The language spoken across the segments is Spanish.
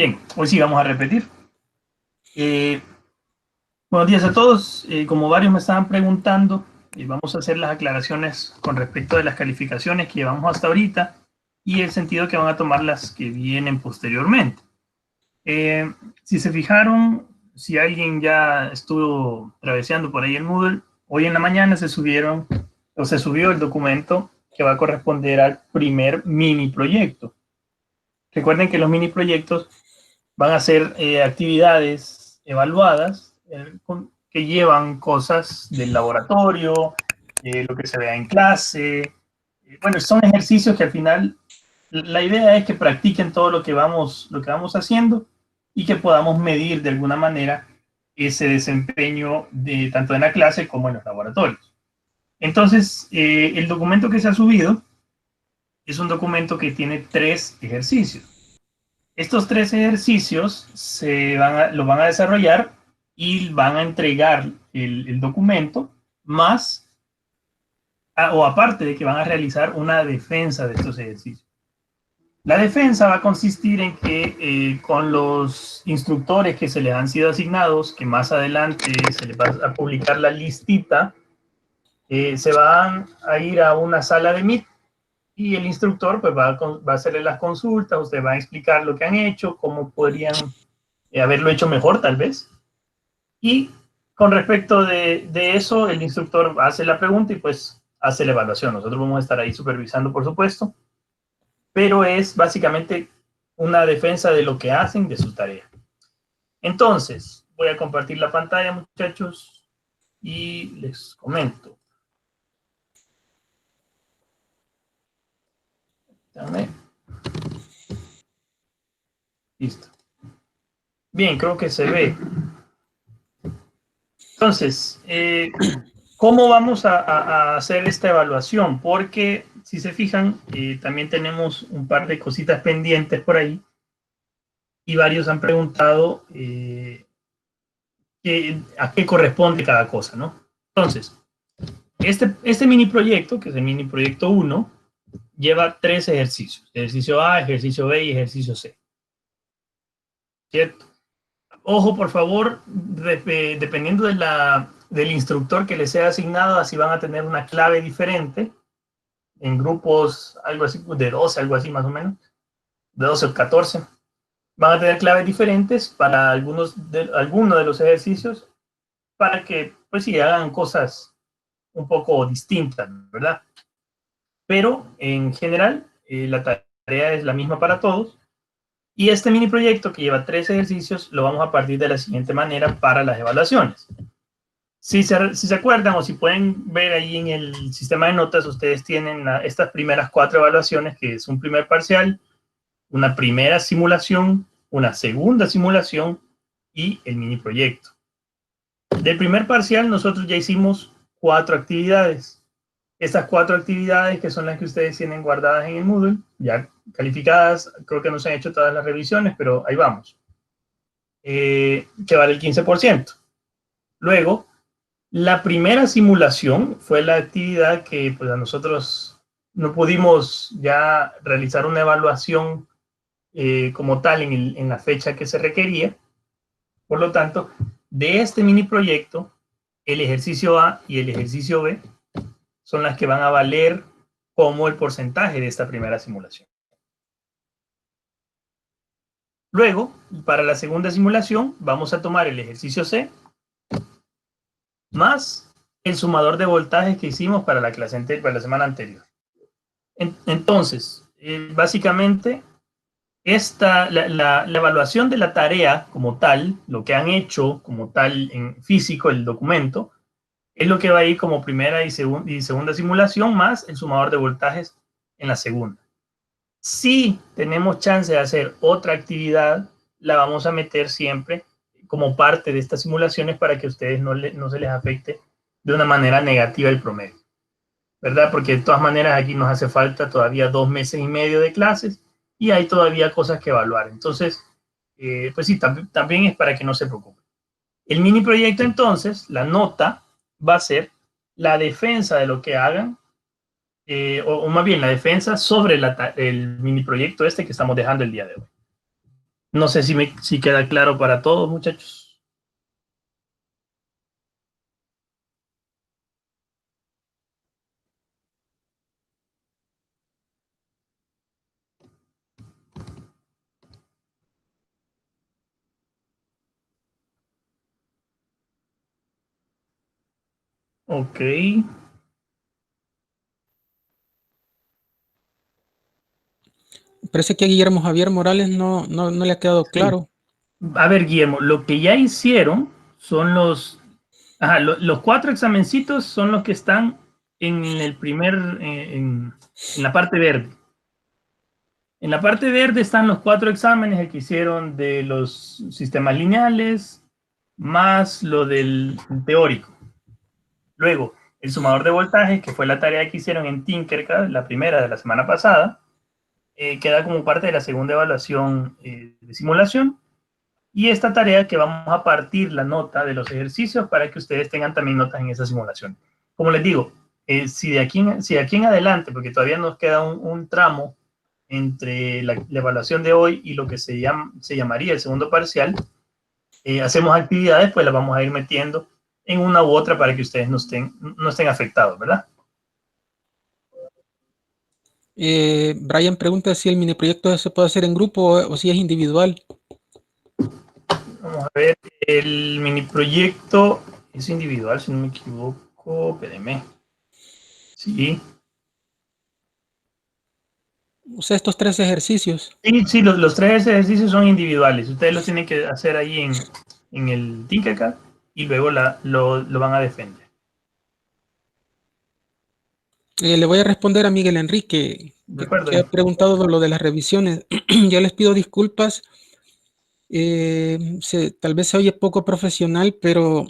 Bien, hoy sí vamos a repetir. Buenos días a todos. Como varios me estaban preguntando, vamos a hacer las aclaraciones con respecto de las calificaciones que llevamos hasta ahorita y el sentido que van a tomar las que vienen posteriormente. Si se fijaron, si alguien ya estuvo traveseando por ahí el Moodle, hoy en la mañana se subió el documento que va a corresponder al primer mini proyecto. Recuerden que los mini proyectos van a ser actividades evaluadas que llevan cosas del laboratorio, lo que se vea en clase. Bueno, son ejercicios que al final la idea es que practiquen todo lo que vamos haciendo y que podamos medir de alguna manera ese desempeño tanto en la clase como en los laboratorios. Entonces, el documento que se ha subido es un documento que tiene 3 ejercicios. Estos 3 ejercicios los van a desarrollar y van a entregar el documento, más o aparte de que van a realizar una defensa de estos ejercicios. La defensa va a consistir en que con los instructores que se les han sido asignados, que más adelante se les va a publicar la listita, se van a ir a una sala de Meet y el instructor pues va a hacerle las consultas, usted va a explicar lo que han hecho, cómo podrían haberlo hecho mejor tal vez. Y con respecto de eso, el instructor hace la pregunta y pues hace la evaluación. Nosotros vamos a estar ahí supervisando, por supuesto, pero es básicamente una defensa de lo que hacen, de su tarea. Entonces, voy a compartir la pantalla, muchachos, y les comento. Dame. Listo. Bien, creo que se ve. Entonces, ¿cómo vamos a hacer esta evaluación? Porque, si se fijan, también tenemos un par de cositas pendientes por ahí y varios han preguntado a qué corresponde cada cosa, ¿no? Entonces, este mini proyecto, que es el mini proyecto 1, lleva 3 ejercicios. Ejercicio A, ejercicio B y ejercicio C. ¿Cierto? Ojo, por favor, dependiendo del instructor que les sea asignado, así van a tener una clave diferente en grupos, algo así, de 12, algo así más o menos, de 12 o 14. Van a tener claves diferentes para algunos de los ejercicios para que, pues sí, hagan cosas un poco distintas, ¿verdad? Pero en general, la tarea es la misma para todos. Y este mini proyecto que lleva 3 ejercicios lo vamos a partir de la siguiente manera para las evaluaciones. Si se acuerdan o si pueden ver ahí en el sistema de notas, ustedes tienen estas primeras 4 evaluaciones, que es un primer parcial, una primera simulación, una segunda simulación y el mini proyecto. Del primer parcial nosotros ya hicimos 4 actividades. Estas 4 actividades, que son las que ustedes tienen guardadas en el Moodle, ya calificadas, creo que no se han hecho todas las revisiones, pero ahí vamos. Que vale el 15%. Luego, la primera simulación fue la actividad que pues, a nosotros no pudimos ya realizar una evaluación como tal en la fecha que se requería. Por lo tanto, de este mini proyecto, el ejercicio A y el ejercicio B son las que van a valer como el porcentaje de esta primera simulación. Luego, para la segunda simulación, vamos a tomar el ejercicio C más el sumador de voltajes que hicimos para la clase para la semana anterior. Entonces, básicamente, la evaluación de la tarea como tal, lo que han hecho como tal en físico, el documento, es lo que va a ir como primera y segunda simulación, más el sumador de voltajes en la segunda. Si tenemos chance de hacer otra actividad, la vamos a meter siempre como parte de estas simulaciones para que a ustedes no se les afecte de una manera negativa el promedio, ¿verdad? Porque de todas maneras aquí nos hace falta todavía 2 meses y medio de clases y hay todavía cosas que evaluar. Entonces, pues sí, también es para que no se preocupen. El mini proyecto entonces, la nota va a ser la defensa de lo que hagan, o más bien la defensa sobre el mini proyecto este que estamos dejando el día de hoy. No sé si queda claro para todos, muchachos. Ok. Parece que a Guillermo Javier Morales no le ha quedado Sí. claro. A ver, Guillermo, lo que ya hicieron son los 4 examencitos son los que están en el primer, en la parte verde. En la parte verde están los 4 exámenes que hicieron de los sistemas lineales, más lo del teórico. Luego, el sumador de voltajes, que fue la tarea que hicieron en Tinkercad, la primera de la semana pasada, queda como parte de la segunda evaluación de simulación. Y esta tarea que vamos a partir la nota de los ejercicios para que ustedes tengan también notas en esa simulación. Como les digo, si de aquí en adelante, porque todavía nos queda un tramo entre la evaluación de hoy y lo que se llamaría el segundo parcial, hacemos actividades, pues las vamos a ir metiendo en una u otra para que ustedes no estén afectados, ¿verdad? Brian pregunta si el mini proyecto se puede hacer en grupo o si es individual. Vamos a ver, el mini proyecto es individual, si no me equivoco, espérenme. Sí, O sea, estos 3 ejercicios. sí, los 3 ejercicios son individuales. Ustedes los tienen que hacer ahí en el Tinkercad y luego lo van a defender. Le voy a responder a Miguel Enrique, que ha Recuerden. preguntado lo de las revisiones. Ya les pido disculpas. Tal vez se oye poco profesional, pero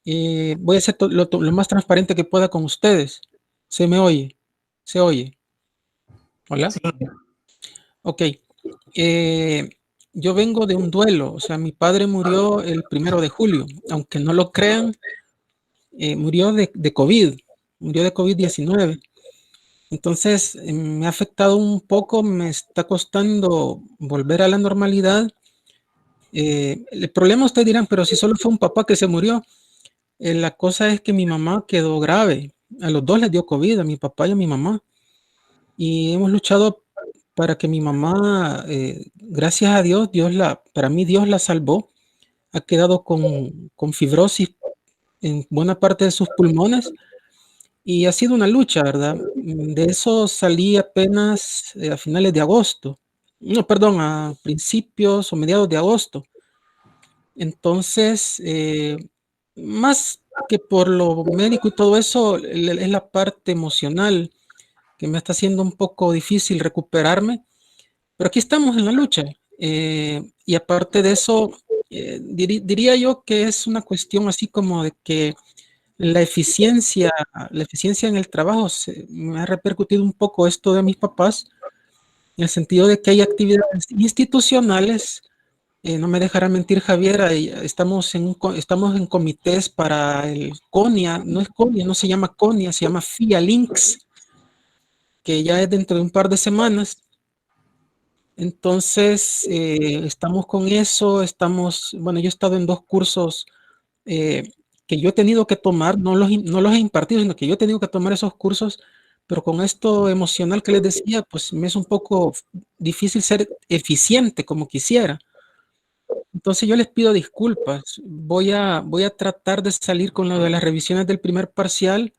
voy a ser lo más transparente que pueda con ustedes. ¿Se me oye? ¿Se oye? ¿Hola? Sí, Ok. Eh, yo vengo de un duelo, o sea, mi padre murió el 1 de julio, aunque no lo crean, murió de COVID, murió de COVID-19. Entonces, me ha afectado un poco, me está costando volver a la normalidad. El problema, ustedes dirán, pero si solo fue un papá que se murió, la cosa es que mi mamá quedó grave. A los dos les dio COVID, a mi papá y a mi mamá. Y hemos luchado para que mi mamá, gracias a Dios, para mí Dios la salvó. Ha quedado con fibrosis en buena parte de sus pulmones y ha sido una lucha, ¿verdad? De eso salí apenas a finales de agosto. No, perdón, a principios o mediados de agosto. Entonces, más que por lo médico y todo eso, es la parte emocional que me está haciendo un poco difícil recuperarme, pero aquí estamos en la lucha. Y aparte de eso, diría yo que es una cuestión así como de que la eficiencia, la eficiencia en el trabajo me ha repercutido un poco esto de mis papás, en el sentido de que hay actividades institucionales. No me dejará mentir Javier, estamos en comités para el CONIA, no es CONIA, no se llama CONIA, se llama FIA Links, que ya es dentro de un par de semanas. Entonces, estamos con eso, bueno, yo he estado en 2 cursos que yo he tenido que tomar, no los he impartido, sino que yo he tenido que tomar esos cursos, pero con esto emocional que les decía, pues me es un poco difícil ser eficiente como quisiera. Entonces yo les pido disculpas. Voy a tratar de salir con lo de las revisiones del primer parcial,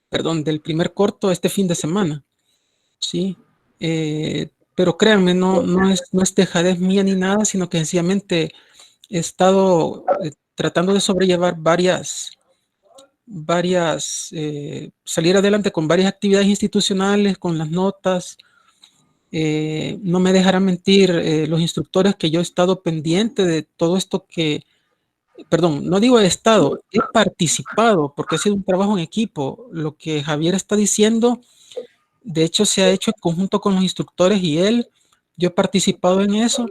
perdón, del primer corto este fin de semana, ¿sí? Pero créanme, no es dejadez mía ni nada, sino que sencillamente he estado tratando de sobrellevar salir adelante con varias actividades institucionales, con las notas. No me dejarán mentir los instructores que yo he estado pendiente de todo esto perdón, no digo he estado, he participado porque ha sido un trabajo en equipo. Lo que Javier está diciendo, de hecho, se ha hecho en conjunto con los instructores y él. Yo he participado en eso.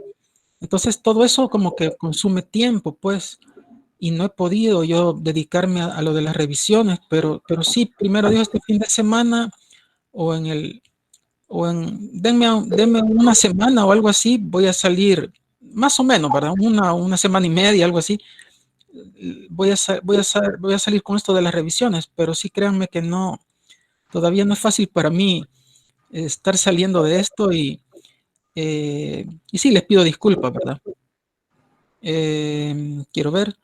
Entonces, todo eso como que consume tiempo, pues, y no he podido yo dedicarme a lo de las revisiones, pero sí, primero digo este fin de semana o denme una semana o algo así, voy a salir más o menos, ¿verdad? Una semana y media, algo así. Voy a salir con esto de las revisiones, pero sí créanme que no, todavía no es fácil para mí estar saliendo de esto y sí, les pido disculpas, ¿verdad? Quiero ver.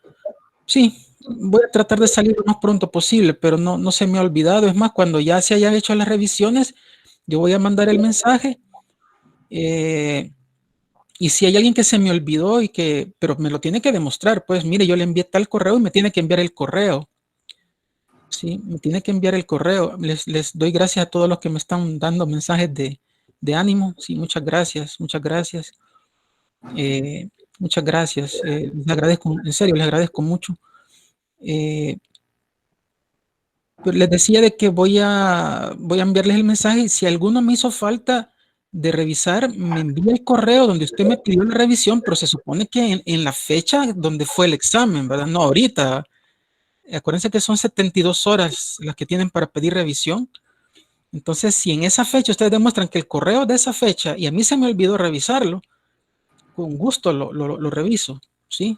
Sí, voy a tratar de salir lo más pronto posible, pero no se me ha olvidado. Es más, cuando ya se hayan hecho las revisiones, yo voy a mandar el mensaje. Y si hay alguien que se me olvidó pero me lo tiene que demostrar, pues mire, yo le envié tal correo y me tiene que enviar el correo. Sí, me tiene que enviar el correo. Les doy gracias a todos los que me están dando mensajes de ánimo. Sí, muchas gracias, muchas gracias. Muchas gracias. Les agradezco, en serio, les agradezco mucho. Pero les decía de que voy a enviarles el mensaje y si alguno me hizo falta de revisar, me envía el correo donde usted me pidió la revisión, pero se supone que en la fecha donde fue el examen, ¿verdad? No ahorita. Acuérdense que son 72 horas las que tienen para pedir revisión. Entonces, si en esa fecha ustedes demuestran que el correo de esa fecha y a mí se me olvidó revisarlo, con gusto lo reviso, ¿sí?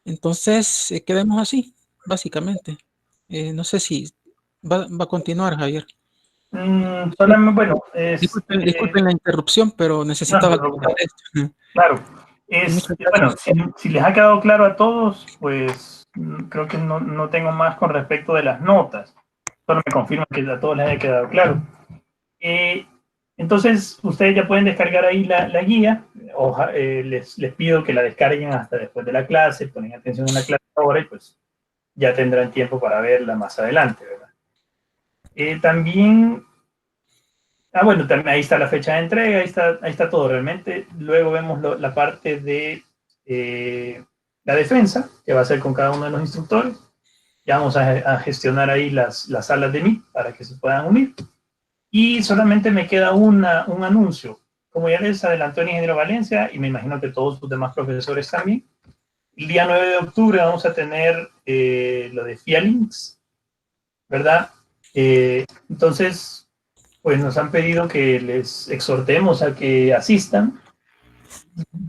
Entonces, quedemos así, básicamente. No sé si va a continuar, Javier. Solamente, bueno, Disculpen la interrupción, pero necesitaba aclarar esto. claro. Muchas Bueno, gracias. si les ha quedado claro a todos, pues creo que no tengo más con respecto de las notas. Solo me confirman que a todos les haya quedado claro. Entonces, ustedes ya pueden descargar ahí la guía. Les pido que la descarguen hasta después de la clase, ponen atención en la clase ahora y pues ya tendrán tiempo para verla más adelante, ¿verdad? También, bueno, también ahí está la fecha de entrega, ahí está todo realmente. Luego vemos la parte de la defensa, que va a ser con cada uno de los instructores. Ya vamos a gestionar ahí las salas de Meet para que se puedan unir. Y solamente me queda un anuncio. Como ya les adelantó el ingeniero Valencia, y me imagino que todos sus demás profesores también, el día 9 de octubre vamos a tener lo de FIA Links, ¿verdad? Entonces, pues nos han pedido que les exhortemos a que asistan.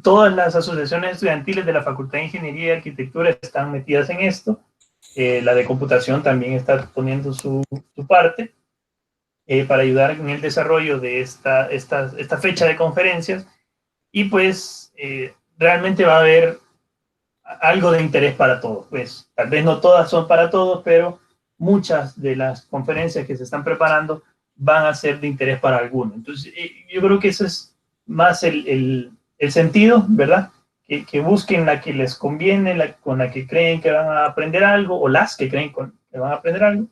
Todas las asociaciones estudiantiles de la Facultad de Ingeniería y Arquitectura están metidas en esto. La de computación también está poniendo su parte. Para ayudar en el desarrollo de esta fecha de conferencias y pues realmente va a haber algo de interés para todos. Pues tal vez no todas son para todos, pero muchas de las conferencias que se están preparando van a ser de interés para algunos. Entonces yo creo que eso es más el sentido, ¿verdad? Que busquen la que les conviene, con la que creen que van a aprender algo o las que creen que van a aprender algo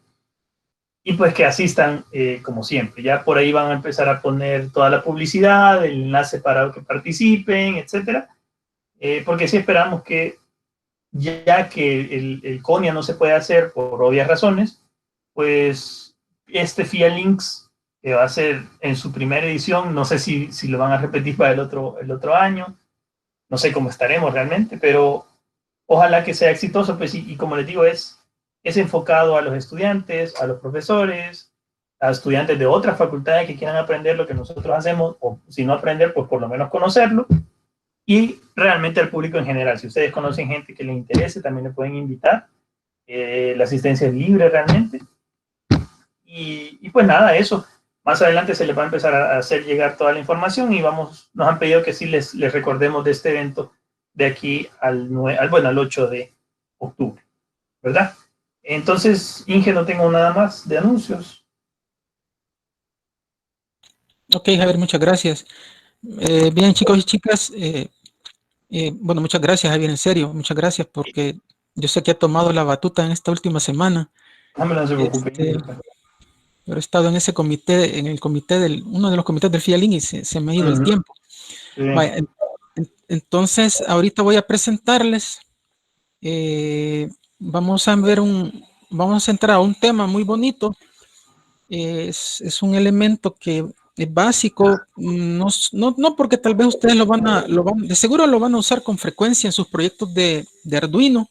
y pues que asistan como siempre. Ya por ahí van a empezar a poner toda la publicidad, el enlace para que participen, etcétera, porque sí esperamos que ya que el CONIA no se puede hacer por obvias razones, pues este FIA Links que va a ser en su primera edición, no sé si lo van a repetir para el otro año, no sé cómo estaremos realmente, pero ojalá que sea exitoso, pues y como les digo, es enfocado a los estudiantes, a los profesores, a estudiantes de otras facultades que quieran aprender lo que nosotros hacemos, o si no aprender, pues por lo menos conocerlo, y realmente al público en general. Si ustedes conocen gente que les interese, también le pueden invitar. La asistencia es libre realmente. Y pues nada, eso. Más adelante se les va a empezar a hacer llegar toda la información y nos han pedido que sí les recordemos de este evento de aquí al 8 de octubre, ¿verdad? Entonces, Inge, no tengo nada más de anuncios. Ok, Javier, muchas gracias. Bien, chicos y chicas, bueno, muchas gracias, Javier, en serio, muchas gracias porque yo sé que ha tomado la batuta en esta última semana. No se preocupe. Pero he estado en ese comité, uno de los comités del FIALIN y se me ha ido el tiempo. Sí. Vaya, entonces, ahorita voy a presentarles. Vamos a entrar a un tema muy bonito. Es un elemento que es básico, no porque tal vez ustedes de seguro lo van a usar con frecuencia en sus proyectos de Arduino,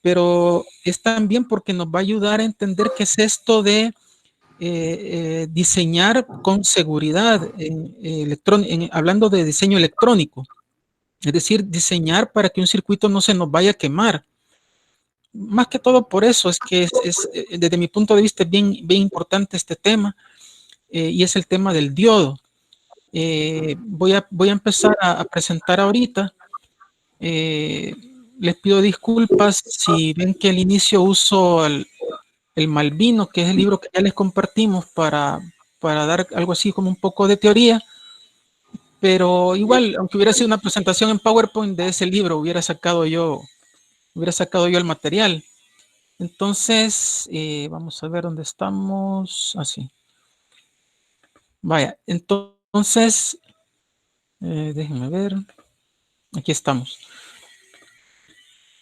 pero es también porque nos va a ayudar a entender qué es esto de diseñar con seguridad, hablando de diseño electrónico, es decir, diseñar para que un circuito no se nos vaya a quemar. Más que todo por eso es que desde mi punto de vista es bien, bien importante este tema, y es el tema del diodo. Voy a empezar a presentar ahorita. Les pido disculpas si ven que al inicio uso el Malvino, que es el libro que ya les compartimos para dar algo así como un poco de teoría, pero igual, aunque hubiera sido una presentación en PowerPoint de ese libro, hubiera sacado yo el material. Entonces, vamos a ver dónde estamos. Así. Vaya, entonces, déjenme ver. Aquí estamos.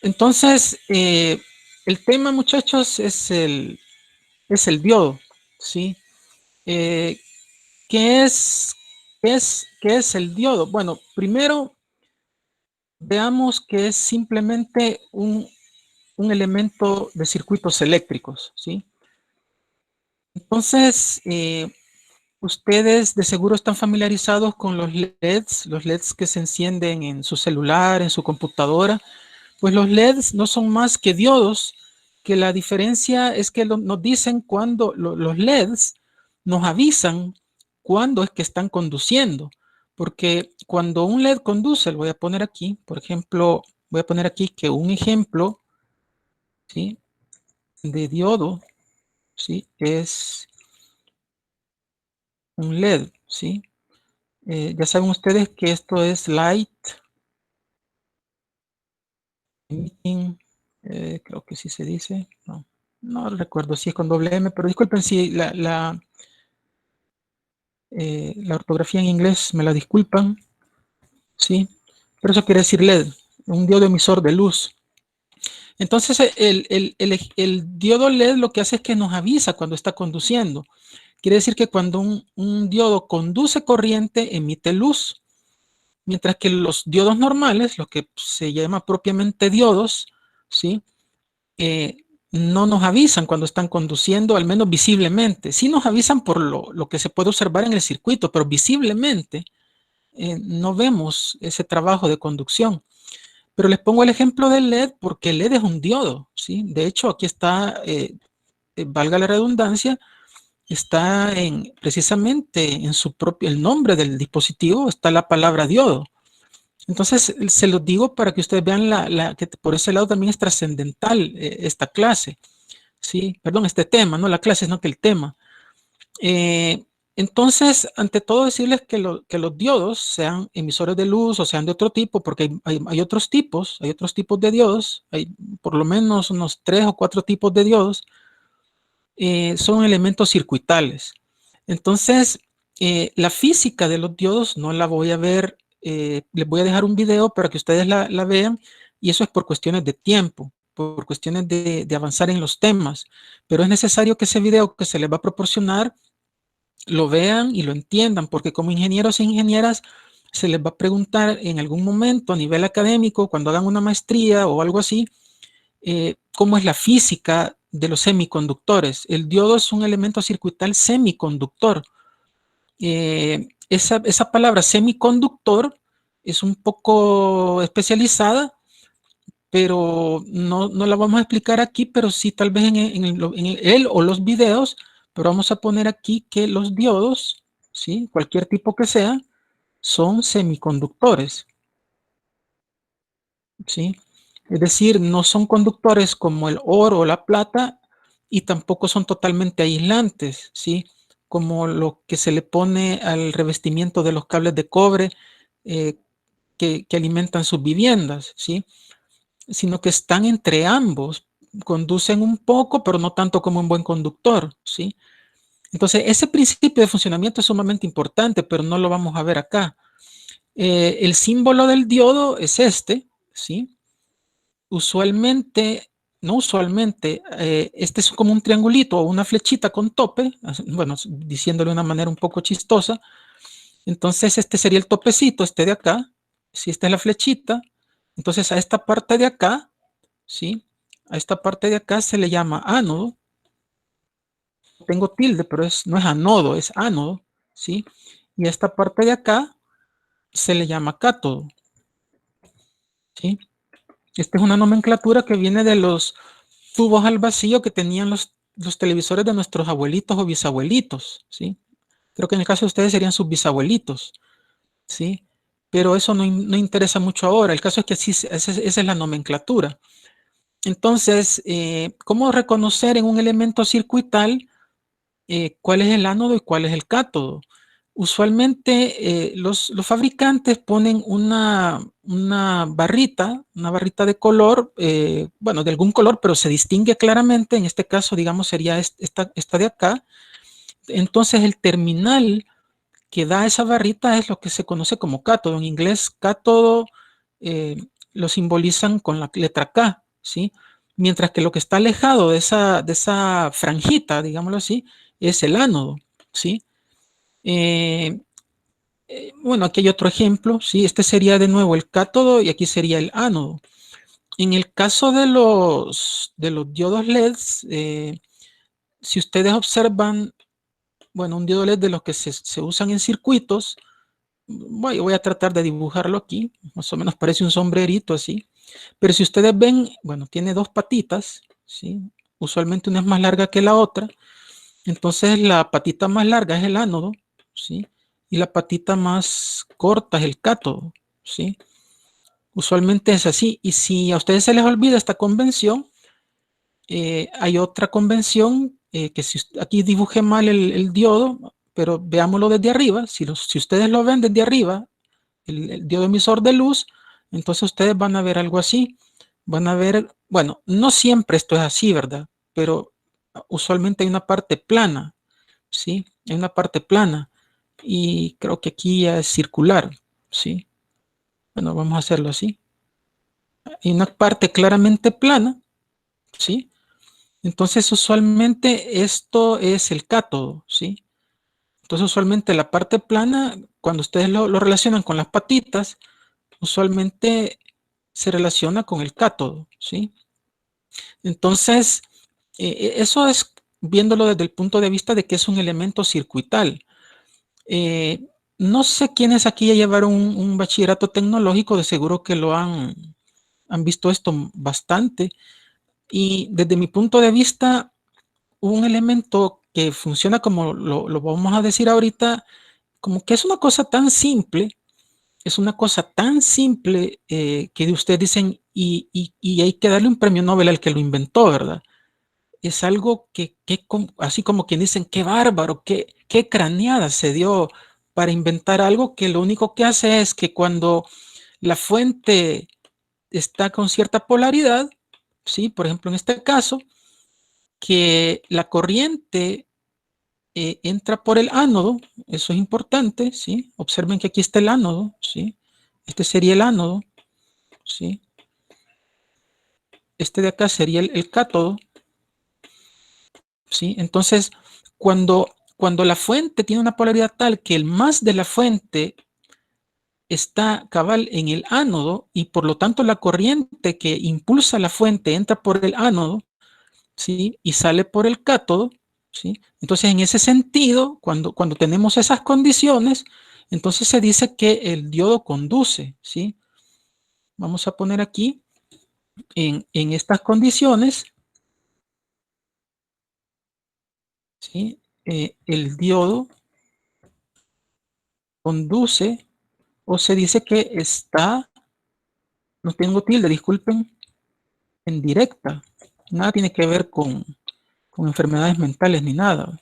Entonces, el tema, muchachos, es el diodo, ¿sí? ¿Qué es el diodo? Bueno, primero veamos que es simplemente un elemento de circuitos eléctricos, ¿sí? Entonces, ustedes de seguro están familiarizados con los LEDs que se encienden en su celular, en su computadora. Pues los LEDs no son más que diodos, que la diferencia es que nos dicen cuando los LEDs nos avisan cuándo es que están conduciendo. Porque cuando un LED conduce, lo voy a poner aquí, por ejemplo, voy a poner aquí que un ejemplo, ¿sí?, de diodo, ¿sí?, es un LED, ¿sí? Ya saben ustedes que esto es Light Emitting, creo que sí se dice, no recuerdo si es con doble M, pero disculpen si la ortografía en inglés me la disculpan, ¿sí? Pero eso quiere decir LED, un diodo emisor de luz. Entonces el diodo LED lo que hace es que nos avisa cuando está conduciendo. Quiere decir que cuando un diodo conduce corriente, emite luz. Mientras que los diodos normales, lo que se llama propiamente diodos, ¿sí?, no nos avisan cuando están conduciendo, al menos visiblemente. Sí nos avisan por lo que se puede observar en el circuito, pero visiblemente no vemos ese trabajo de conducción. Pero les pongo el ejemplo del LED porque el LED es un diodo, ¿sí? De hecho, aquí está, valga la redundancia, está precisamente en su propio, el nombre del dispositivo está la palabra diodo. Entonces, se los digo para que ustedes vean que por ese lado también es trascendental esta clase, ¿sí? Perdón, este tema, no la clase, sino que el tema. Entonces, ante todo, decirles que los diodos, sean emisores de luz o sean de otro tipo, porque hay otros tipos de diodos, hay por lo menos unos 3 o 4 tipos de diodos, son elementos circuitales. Entonces, la física de los diodos no la voy a ver, les voy a dejar un video para que ustedes la vean, y eso es por cuestiones de tiempo, por cuestiones de avanzar en los temas, pero es necesario que ese video que se les va a proporcionar lo vean y lo entiendan, porque como ingenieros e ingenieras se les va a preguntar en algún momento a nivel académico, cuando hagan una maestría o algo así, cómo es la física de los semiconductores. El diodo es un elemento circuital semiconductor. Esa palabra semiconductor es un poco especializada, pero no la vamos a explicar aquí, pero sí tal vez en él o los videos, pero vamos a poner aquí que los diodos, ¿sí?, cualquier tipo que sea, son semiconductores, ¿sí? Es decir, no son conductores como el oro o la plata y tampoco son totalmente aislantes, ¿sí?, como lo que se le pone al revestimiento de los cables de cobre eh, que alimentan sus viviendas, ¿sí?, sino que están entre ambos, conducen un poco, pero no tanto como un buen conductor, ¿sí? Entonces, ese principio de funcionamiento es sumamente importante, pero no lo vamos a ver acá. El símbolo del diodo es este, ¿sí? Usualmente, no usualmente, este es como un triangulito o una flechita con tope, bueno, diciéndole de una manera un poco chistosa. Entonces, este sería el topecito, este de acá. Si esta es la flechita, entonces a esta parte de acá, ¿sí?, a esta parte de acá se le llama ánodo, tengo tilde, pero no es anodo, es ánodo, ¿sí? Y esta parte de acá se le llama cátodo, ¿sí? Esta es una nomenclatura que viene de los tubos al vacío que tenían los televisores de nuestros abuelitos o bisabuelitos, ¿sí? Creo que en el caso de ustedes serían sus bisabuelitos, ¿sí? Pero eso no interesa mucho ahora. El caso es que así, esa es la nomenclatura. Entonces, ¿cómo reconocer en un elemento circuital cuál es el ánodo y cuál es el cátodo? Usualmente los fabricantes ponen una barrita de color, bueno, de algún color, pero se distingue claramente. En este caso, digamos, sería esta de acá. Entonces, el terminal que da esa barrita es lo que se conoce como cátodo. En inglés, cátodo eh, lo simbolizan con la letra K, ¿sí? Mientras que lo que está alejado de esa franjita, digámoslo así, es el ánodo, ¿sí? Eh, bueno, aquí hay otro ejemplo, ¿sí? Este sería de nuevo el cátodo y aquí sería el ánodo. En el caso de los diodos LEDs, si ustedes observan, bueno, un diodo LED de los que se usan en circuitos, voy a tratar de dibujarlo aquí, más o menos parece un sombrerito así, pero si ustedes ven, bueno, tiene dos patitas, ¿sí? Usualmente una es más larga que la otra, entonces la patita más larga es el ánodo, ¿sí? Y la patita más corta es el cátodo, ¿sí? Usualmente es así, y si a ustedes se les olvida esta convención, hay otra convención que si aquí dibujé mal el diodo, pero veámoslo desde arriba, si ustedes lo ven desde arriba, el diodo emisor de luz, entonces ustedes van a ver algo así. Van a ver, bueno, no siempre esto es así, ¿verdad? Pero usualmente hay una parte plana, ¿sí? Hay una parte plana y creo que aquí ya es circular, ¿sí? Bueno, vamos a hacerlo así. Hay una parte claramente plana, ¿sí? Entonces usualmente esto es el cátodo, ¿sí? Entonces usualmente la parte plana, cuando ustedes lo relacionan con las patitas, usualmente se relaciona con el cátodo, ¿sí? Entonces, eso es viéndolo desde el punto de vista de que es un elemento circuital. No sé quiénes aquí ya llevaron un bachillerato tecnológico, de seguro que han visto esto bastante. Y desde mi punto de vista, un elemento que funciona como lo vamos a decir ahorita, como que es una cosa tan simple, que ustedes dicen, y hay que darle un premio Nobel al que lo inventó, ¿verdad? Es algo así como quien dicen, qué bárbaro, qué craneada se dio para inventar algo que lo único que hace es que cuando la fuente está con cierta polaridad, ¿sí? Por ejemplo, en este caso, que la corriente entra por el ánodo, eso es importante, ¿sí? Observen que aquí está el ánodo, ¿sí? Este sería el ánodo, ¿sí? Este de acá sería el cátodo, ¿sí? Entonces, cuando la fuente tiene una polaridad tal que el más de la fuente está cabal en el ánodo y por lo tanto la corriente que impulsa la fuente entra por el ánodo, ¿sí? Y sale por el cátodo, ¿sí? Entonces, en ese sentido, cuando tenemos esas condiciones, entonces se dice que el diodo conduce, ¿sí? Vamos a poner aquí, en estas condiciones, ¿sí? El diodo conduce o se dice que está, no tengo tilde, disculpen, en directa. Nada tiene que ver con enfermedades mentales ni nada,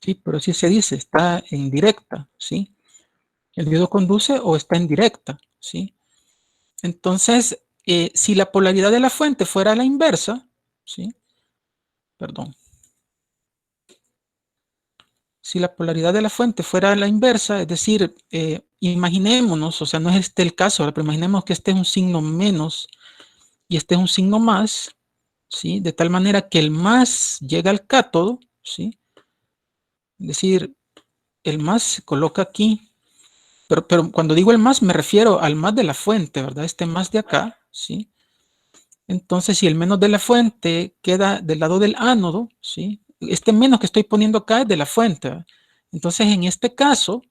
¿sí? Pero sí se dice, está en directa, ¿sí? El diodo conduce o está en directa, ¿sí? Entonces, si la polaridad de la fuente fuera la inversa, ¿sí? Perdón. Si la polaridad de la fuente fuera la inversa, es decir, imaginémonos, o sea, no es este el caso, pero imaginemos que este es un signo menos y este es un signo más, ¿sí? De tal manera que el más llega al cátodo, ¿sí? Es decir, el más se coloca aquí, pero cuando digo el más me refiero al más de la fuente, ¿verdad? Este más de acá, ¿sí? Entonces, si el menos de la fuente queda del lado del ánodo, ¿sí? este menos que estoy poniendo acá es de la fuente, ¿verdad? Entonces, en este caso,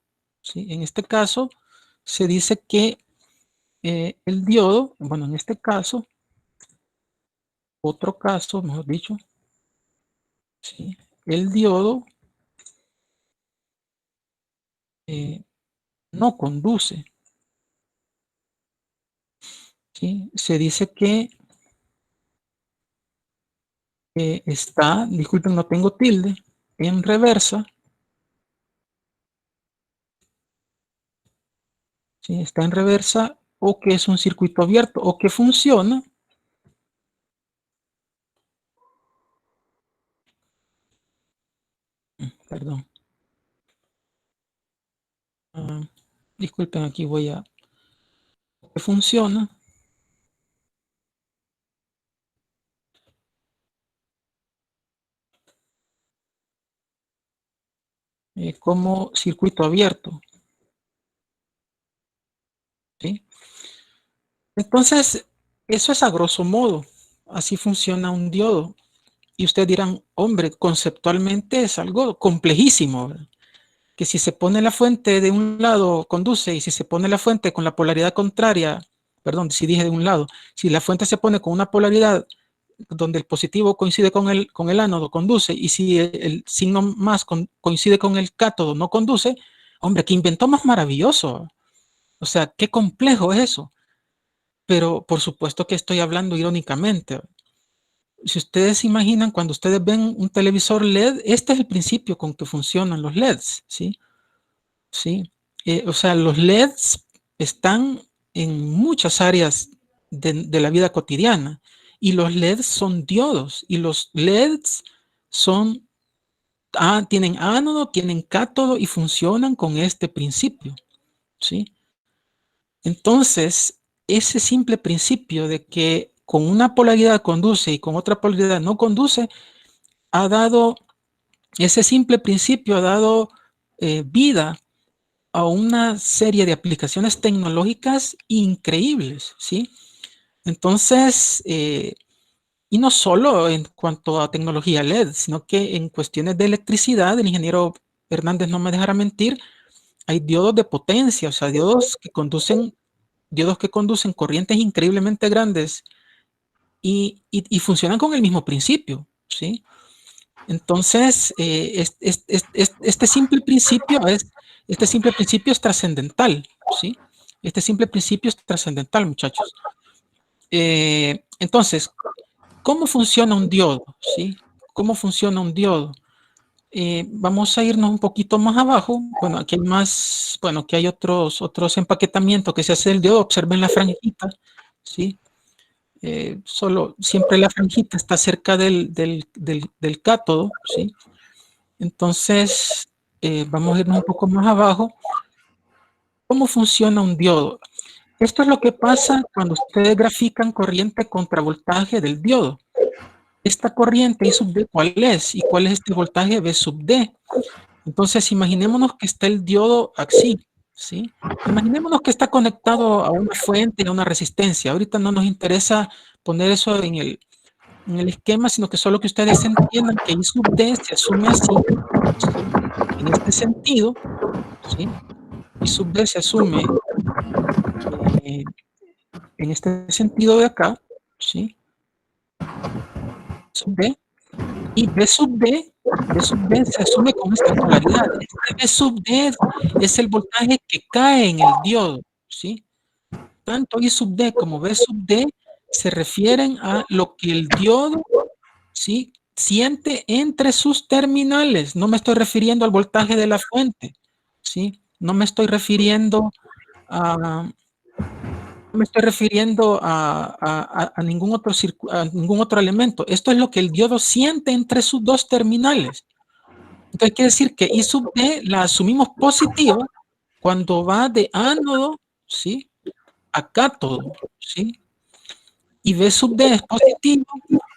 ¿sí? En este caso, se dice que el diodo, bueno, en este caso, otro caso, mejor dicho, ¿sí? El diodo no conduce, ¿sí? Se dice que está, disculpen, no tengo tilde, en reversa, ¿sí? Está en reversa, o que es un circuito abierto, o que funciona. Perdón. Disculpen, aquí voy a... que funciona como circuito abierto, ¿sí? Entonces, eso es a grosso modo. Así funciona un diodo. Y ustedes dirán, hombre, conceptualmente es algo complejísimo, ¿verdad? Que si se pone la fuente de un lado conduce y si se pone la fuente con la polaridad contraria, perdón, si dije de un lado, si la fuente se pone con una polaridad donde el positivo coincide con el ánodo, conduce, y si el signo más coincide con el cátodo, no conduce, hombre, qué invento más maravilloso. O sea, qué complejo es eso. Pero por supuesto que estoy hablando irónicamente. Si ustedes se imaginan, cuando ustedes ven un televisor LED, este es el principio con que funcionan los LEDs, ¿sí? Sí. O sea, los LEDs están en muchas áreas de la vida cotidiana y los LEDs son diodos y los LEDs son, tienen ánodo, tienen cátodo y funcionan con este principio, ¿sí? Entonces, ese simple principio de que con una polaridad conduce y con otra polaridad no conduce, ha dado, ese simple principio ha dado vida a una serie de aplicaciones tecnológicas increíbles, ¿sí? Entonces, y no solo en cuanto a tecnología LED, sino que en cuestiones de electricidad, el ingeniero Hernández no me dejará mentir, hay diodos de potencia, o sea, diodos que conducen corrientes increíblemente grandes y funcionan con el mismo principio, ¿sí? Entonces, este simple principio es trascendental, ¿sí? Este simple principio es trascendental, muchachos. Entonces, ¿cómo funciona un diodo? ¿Sí? ¿Cómo funciona un diodo? Vamos a irnos un poquito más abajo. Bueno, aquí hay más, bueno, aquí hay otros empaquetamientos que se hace del diodo. Observen la franjita, ¿sí? Solo, siempre la franjita está cerca del cátodo, ¿sí? Entonces, vamos a irnos un poco más abajo. ¿Cómo funciona un diodo? Esto es lo que pasa cuando ustedes grafican corriente contra voltaje del diodo. Esta corriente I sub D, ¿cuál es? ¿Y cuál es este voltaje V sub D? Entonces, imaginémonos que está el diodo así, ¿sí? Imaginémonos que está conectado a una fuente, a una resistencia. Ahorita no nos interesa poner eso en el esquema, sino que solo que ustedes entiendan que I sub D se asume así, ¿sí? En este sentido, ¿sí? I sub D se asume en este sentido de acá, ¿sí? Sub D, y B sub D se asume con esta polaridad. Este B sub D es el voltaje que cae en el diodo, ¿sí? Tanto I sub D como B sub D se refieren a lo que el diodo, ¿sí?, siente entre sus terminales. No me estoy refiriendo al voltaje de la fuente, ¿sí? No me estoy refiriendo a ningún otro elemento. Esto es lo que el diodo siente entre sus dos terminales. Entonces quiere decir que I sub D la asumimos positiva cuando va de ánodo, ¿sí?, a cátodo, ¿sí? Y B sub D es positivo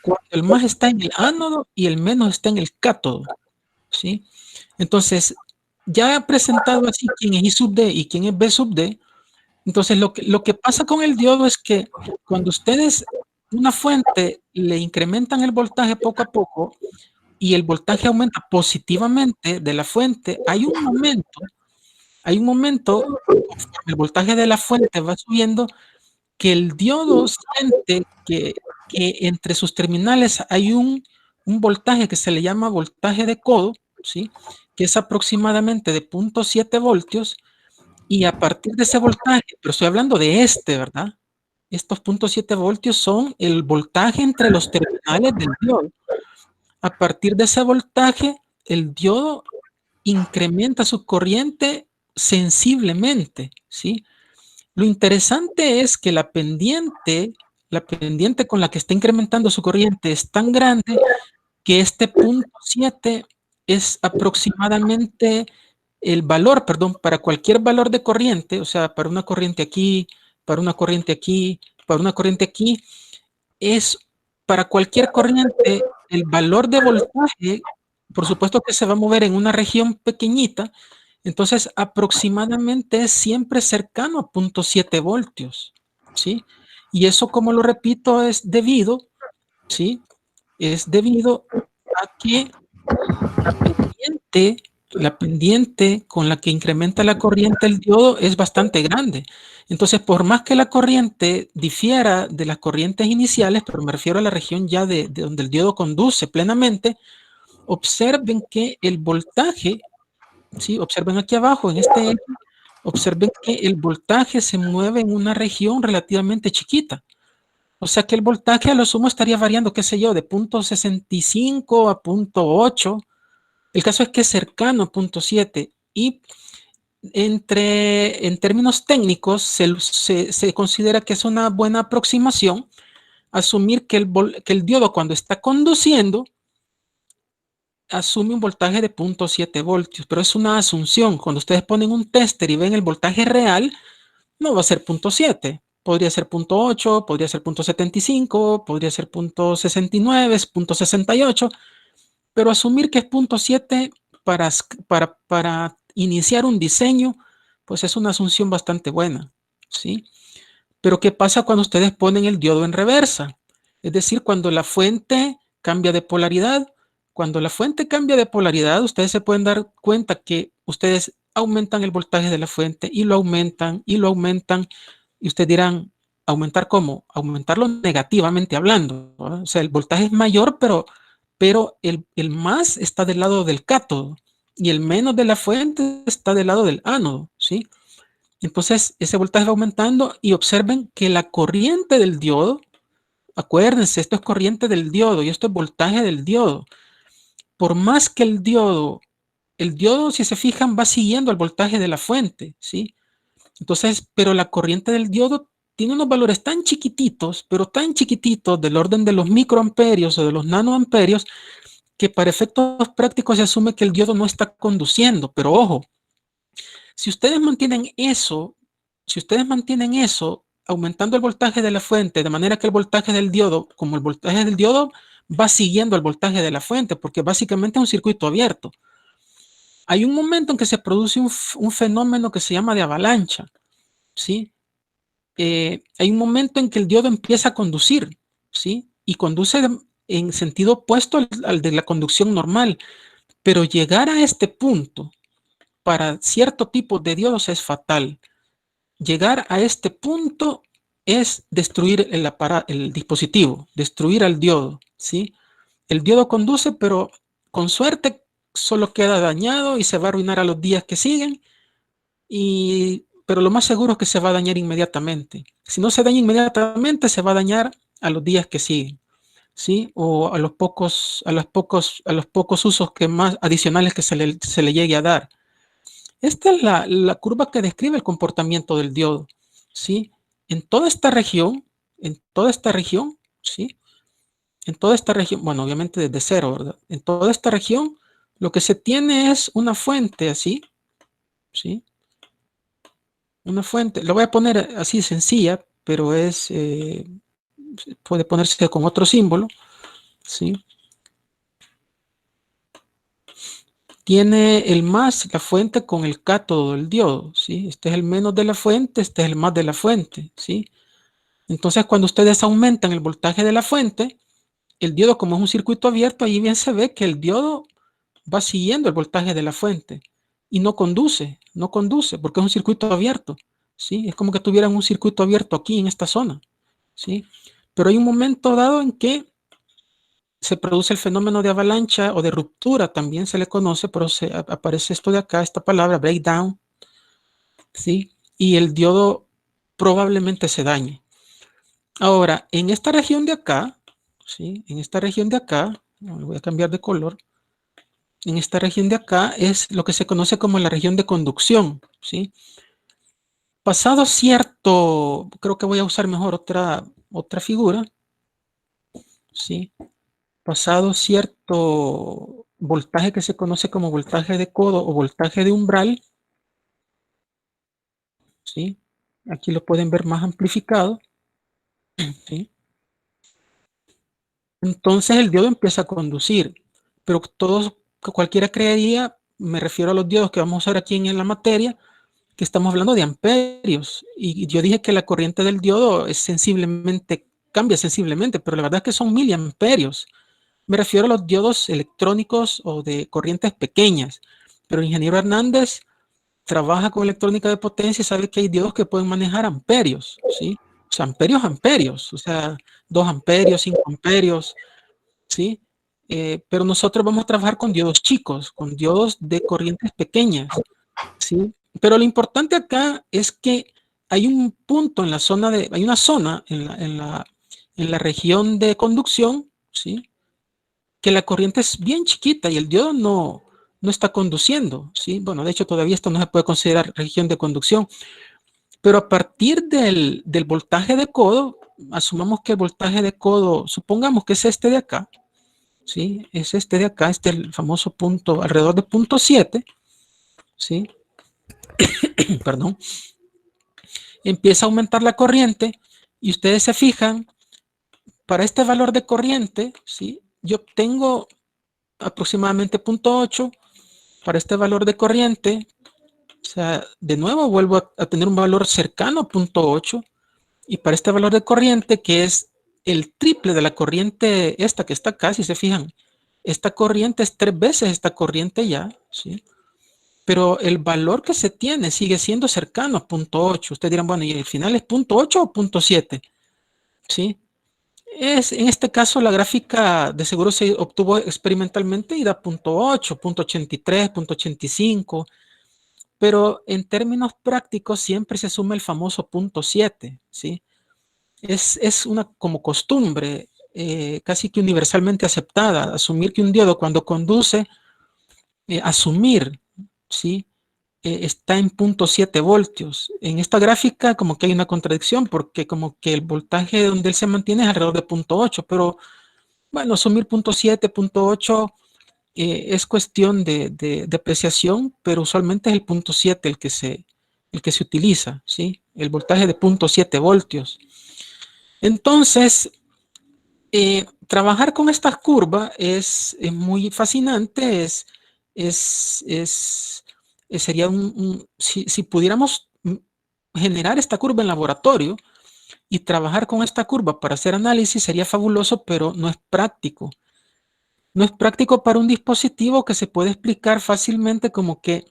cuando el más está en el ánodo y el menos está en el cátodo, ¿sí? Entonces, ya he presentado así quién es I sub D y quién es B sub D. Entonces, lo que pasa con el diodo es que cuando ustedes una fuente le incrementan el voltaje poco a poco, y el voltaje aumenta positivamente de la fuente, hay un momento, conforme el voltaje de la fuente va subiendo, que el diodo siente que entre sus terminales hay un voltaje que se le llama voltaje de codo, ¿sí? Que es aproximadamente de 0.7 voltios, y a partir de ese voltaje, pero estoy hablando de ¿verdad? Estos 0.7 voltios son el voltaje entre los terminales del diodo. A partir de ese voltaje, el diodo incrementa su corriente sensiblemente, ¿sí? Lo interesante es que la pendiente con la que está incrementando su corriente es tan grande que este 0.7 es aproximadamente el valor, perdón, para cualquier valor de corriente, o sea, para una corriente aquí, para una corriente aquí, para una corriente aquí, es para cualquier corriente el valor de voltaje, por supuesto que se va a mover en una región pequeñita, entonces aproximadamente es siempre cercano a 0.7 voltios, ¿sí? Y eso, como lo repito, es debido, ¿sí? Es debido a que la pendiente con la que incrementa la corriente el diodo es bastante grande. Entonces, por más que la corriente difiera de las corrientes iniciales, pero me refiero a la región ya de donde el diodo conduce plenamente, observen que el voltaje, ¿sí? Observen aquí abajo en este eje, observen que el voltaje se mueve en una región relativamente chiquita. O sea que el voltaje a lo sumo estaría variando, qué sé yo, de 0.65 a 0.8. El caso es que es cercano a 0.7 y en términos técnicos se considera que es una buena aproximación asumir que el diodo, cuando está conduciendo, asume un voltaje de 0.7 voltios, pero es una asunción. Cuando ustedes ponen un tester y ven el voltaje real, no va a ser 0.7. Podría ser 0.8, podría ser 0.75, podría ser 0.69, 0.68, pero asumir que es 0.7 para iniciar un diseño, pues es una asunción bastante buena, ¿sí? Pero ¿qué pasa cuando ustedes ponen el diodo en reversa? Es decir, cuando la fuente cambia de polaridad. Cuando la fuente cambia de polaridad, ustedes se pueden dar cuenta que ustedes aumentan el voltaje de la fuente y lo aumentan y lo aumentan. Y ustedes dirán, ¿aumentar cómo? Aumentarlo negativamente hablando, ¿no? O sea, el voltaje es mayor, pero el más está del lado del cátodo y el menos de la fuente está del lado del ánodo, ¿sí? Entonces, ese voltaje va aumentando y observen que la corriente del diodo, acuérdense, esto es corriente del diodo y esto es voltaje del diodo. Por más que el diodo, si se fijan, va siguiendo el voltaje de la fuente, ¿sí? Entonces, pero la corriente del diodo tiene unos valores tan chiquititos, pero tan chiquititos, del orden de los microamperios o de los nanoamperios, que para efectos prácticos se asume que el diodo no está conduciendo. Pero ojo, si ustedes mantienen eso, aumentando el voltaje de la fuente, de manera que el voltaje del diodo, como el voltaje del diodo va siguiendo el voltaje de la fuente, porque básicamente es un circuito abierto. Hay un momento en que se produce un fenómeno que se llama de avalancha, ¿sí? Hay un momento en que el diodo empieza a conducir, ¿sí? Y conduce en sentido opuesto al de la conducción normal, pero llegar a este punto para cierto tipo de diodos es fatal. Llegar a este punto es destruir el dispositivo, destruir al diodo, ¿sí? El diodo conduce, pero con suerte solo queda dañado y se va a arruinar a los días que siguen, pero lo más seguro es que se va a dañar inmediatamente. Si no se daña inmediatamente, se va a dañar a los días que siguen, ¿sí? O a los pocos usos que más adicionales que se le llegue a dar. Esta es la curva que describe el comportamiento del diodo, ¿sí? En toda esta región, ¿sí? En toda esta región, bueno, obviamente desde cero, ¿verdad? En toda esta región, lo que se tiene es una fuente así, ¿sí? Una fuente, lo voy a poner así sencilla, pero puede ponerse con otro símbolo, ¿sí? Tiene el más, la fuente con el cátodo del diodo, ¿sí? Este es el menos de la fuente, este es el más de la fuente, ¿sí? Entonces, cuando ustedes aumentan el voltaje de la fuente, el diodo, como es un circuito abierto, ahí bien se ve que el diodo va siguiendo el voltaje de la fuente y no conduce, porque es un circuito abierto, ¿sí? Es como que tuvieran un circuito abierto aquí en esta zona, ¿sí? Pero hay un momento dado en que se produce el fenómeno de avalancha o de ruptura, también se le conoce, pero aparece esto de acá, esta palabra, breakdown, ¿sí? Y el diodo probablemente se dañe. Ahora, en esta región de acá, ¿sí? En esta región de acá, voy a cambiar de color, en esta región de acá es lo que se conoce como la región de conducción, ¿sí? Pasado cierto, creo que voy a usar mejor otra figura, ¿sí? Pasado cierto voltaje que se conoce como voltaje de codo o voltaje de umbral, ¿sí? Aquí lo pueden ver más amplificado, ¿sí? Entonces el diodo empieza a conducir, pero cualquiera creería, me refiero a los diodos que vamos a usar aquí en la materia, que estamos hablando de amperios. Y yo dije que la corriente del diodo es cambia sensiblemente, pero la verdad es que son miliamperios. Me refiero a los diodos electrónicos o de corrientes pequeñas. Pero el ingeniero Hernández trabaja con electrónica de potencia y sabe que hay diodos que pueden manejar amperios, ¿sí? O sea, amperios, o sea, 2 amperios, 5 amperios, ¿sí? Pero nosotros vamos a trabajar con diodos chicos, con diodos de corrientes pequeñas, ¿sí? Pero lo importante acá es que hay un punto en la zona hay una zona en la región de conducción, ¿sí? Que la corriente es bien chiquita y el diodo no está conduciendo, ¿sí? Bueno, de hecho todavía esto no se puede considerar región de conducción, pero a partir del voltaje de codo, asumamos que el voltaje de codo, supongamos que es este de acá, ¿sí? Es este de acá, este es el famoso punto, alrededor de punto 7, ¿sí? Perdón. Empieza a aumentar la corriente y ustedes se fijan, para este valor de corriente, ¿sí? Yo obtengo aproximadamente 0.8 para este valor de corriente. O sea, de nuevo vuelvo a tener un valor cercano a 0.8 y para este valor de corriente, que es el triple de la corriente esta que está acá, si se fijan, esta corriente es 3 veces esta corriente ya, ¿sí? Pero el valor que se tiene sigue siendo cercano a 0.8. Ustedes dirán, bueno, ¿y el final es 0.8 o 0.7? ¿Sí? En este caso, la gráfica de seguro se obtuvo experimentalmente y da 0.8, 0.83, 0.85, pero en términos prácticos siempre se asume el famoso 0.7, ¿sí? Es una como costumbre casi que universalmente aceptada, asumir que un diodo cuando conduce, asumir, ¿sí? Está en 0.7 voltios. En esta gráfica como que hay una contradicción porque como que el voltaje donde él se mantiene es alrededor de 0.8, pero bueno, asumir 0.7, 0.8 es cuestión de apreciación, pero usualmente es el 0.7 el que se utiliza, ¿sí? El voltaje de 0.7 voltios. Entonces, trabajar con estas curvas es muy fascinante, sería si pudiéramos generar esta curva en laboratorio y trabajar con esta curva para hacer análisis sería fabuloso, pero no es práctico. No es práctico para un dispositivo que se puede explicar fácilmente como que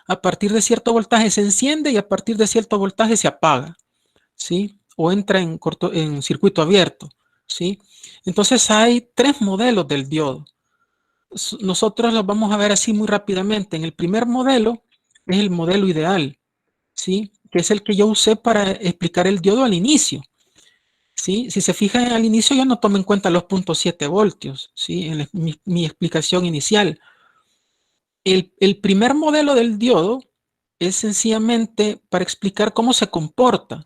a partir de cierto voltaje se enciende y a partir de cierto voltaje se apaga, ¿sí? O entra en circuito abierto, ¿sí? Entonces hay 3 modelos del diodo. Nosotros los vamos a ver así muy rápidamente. En el primer modelo es el modelo ideal, ¿sí? Que es el que yo usé para explicar el diodo al inicio, ¿sí? Si se fijan al inicio yo no tomé en cuenta los 0.7 voltios, ¿sí? En mi explicación inicial. El primer modelo del diodo es sencillamente para explicar cómo se comporta.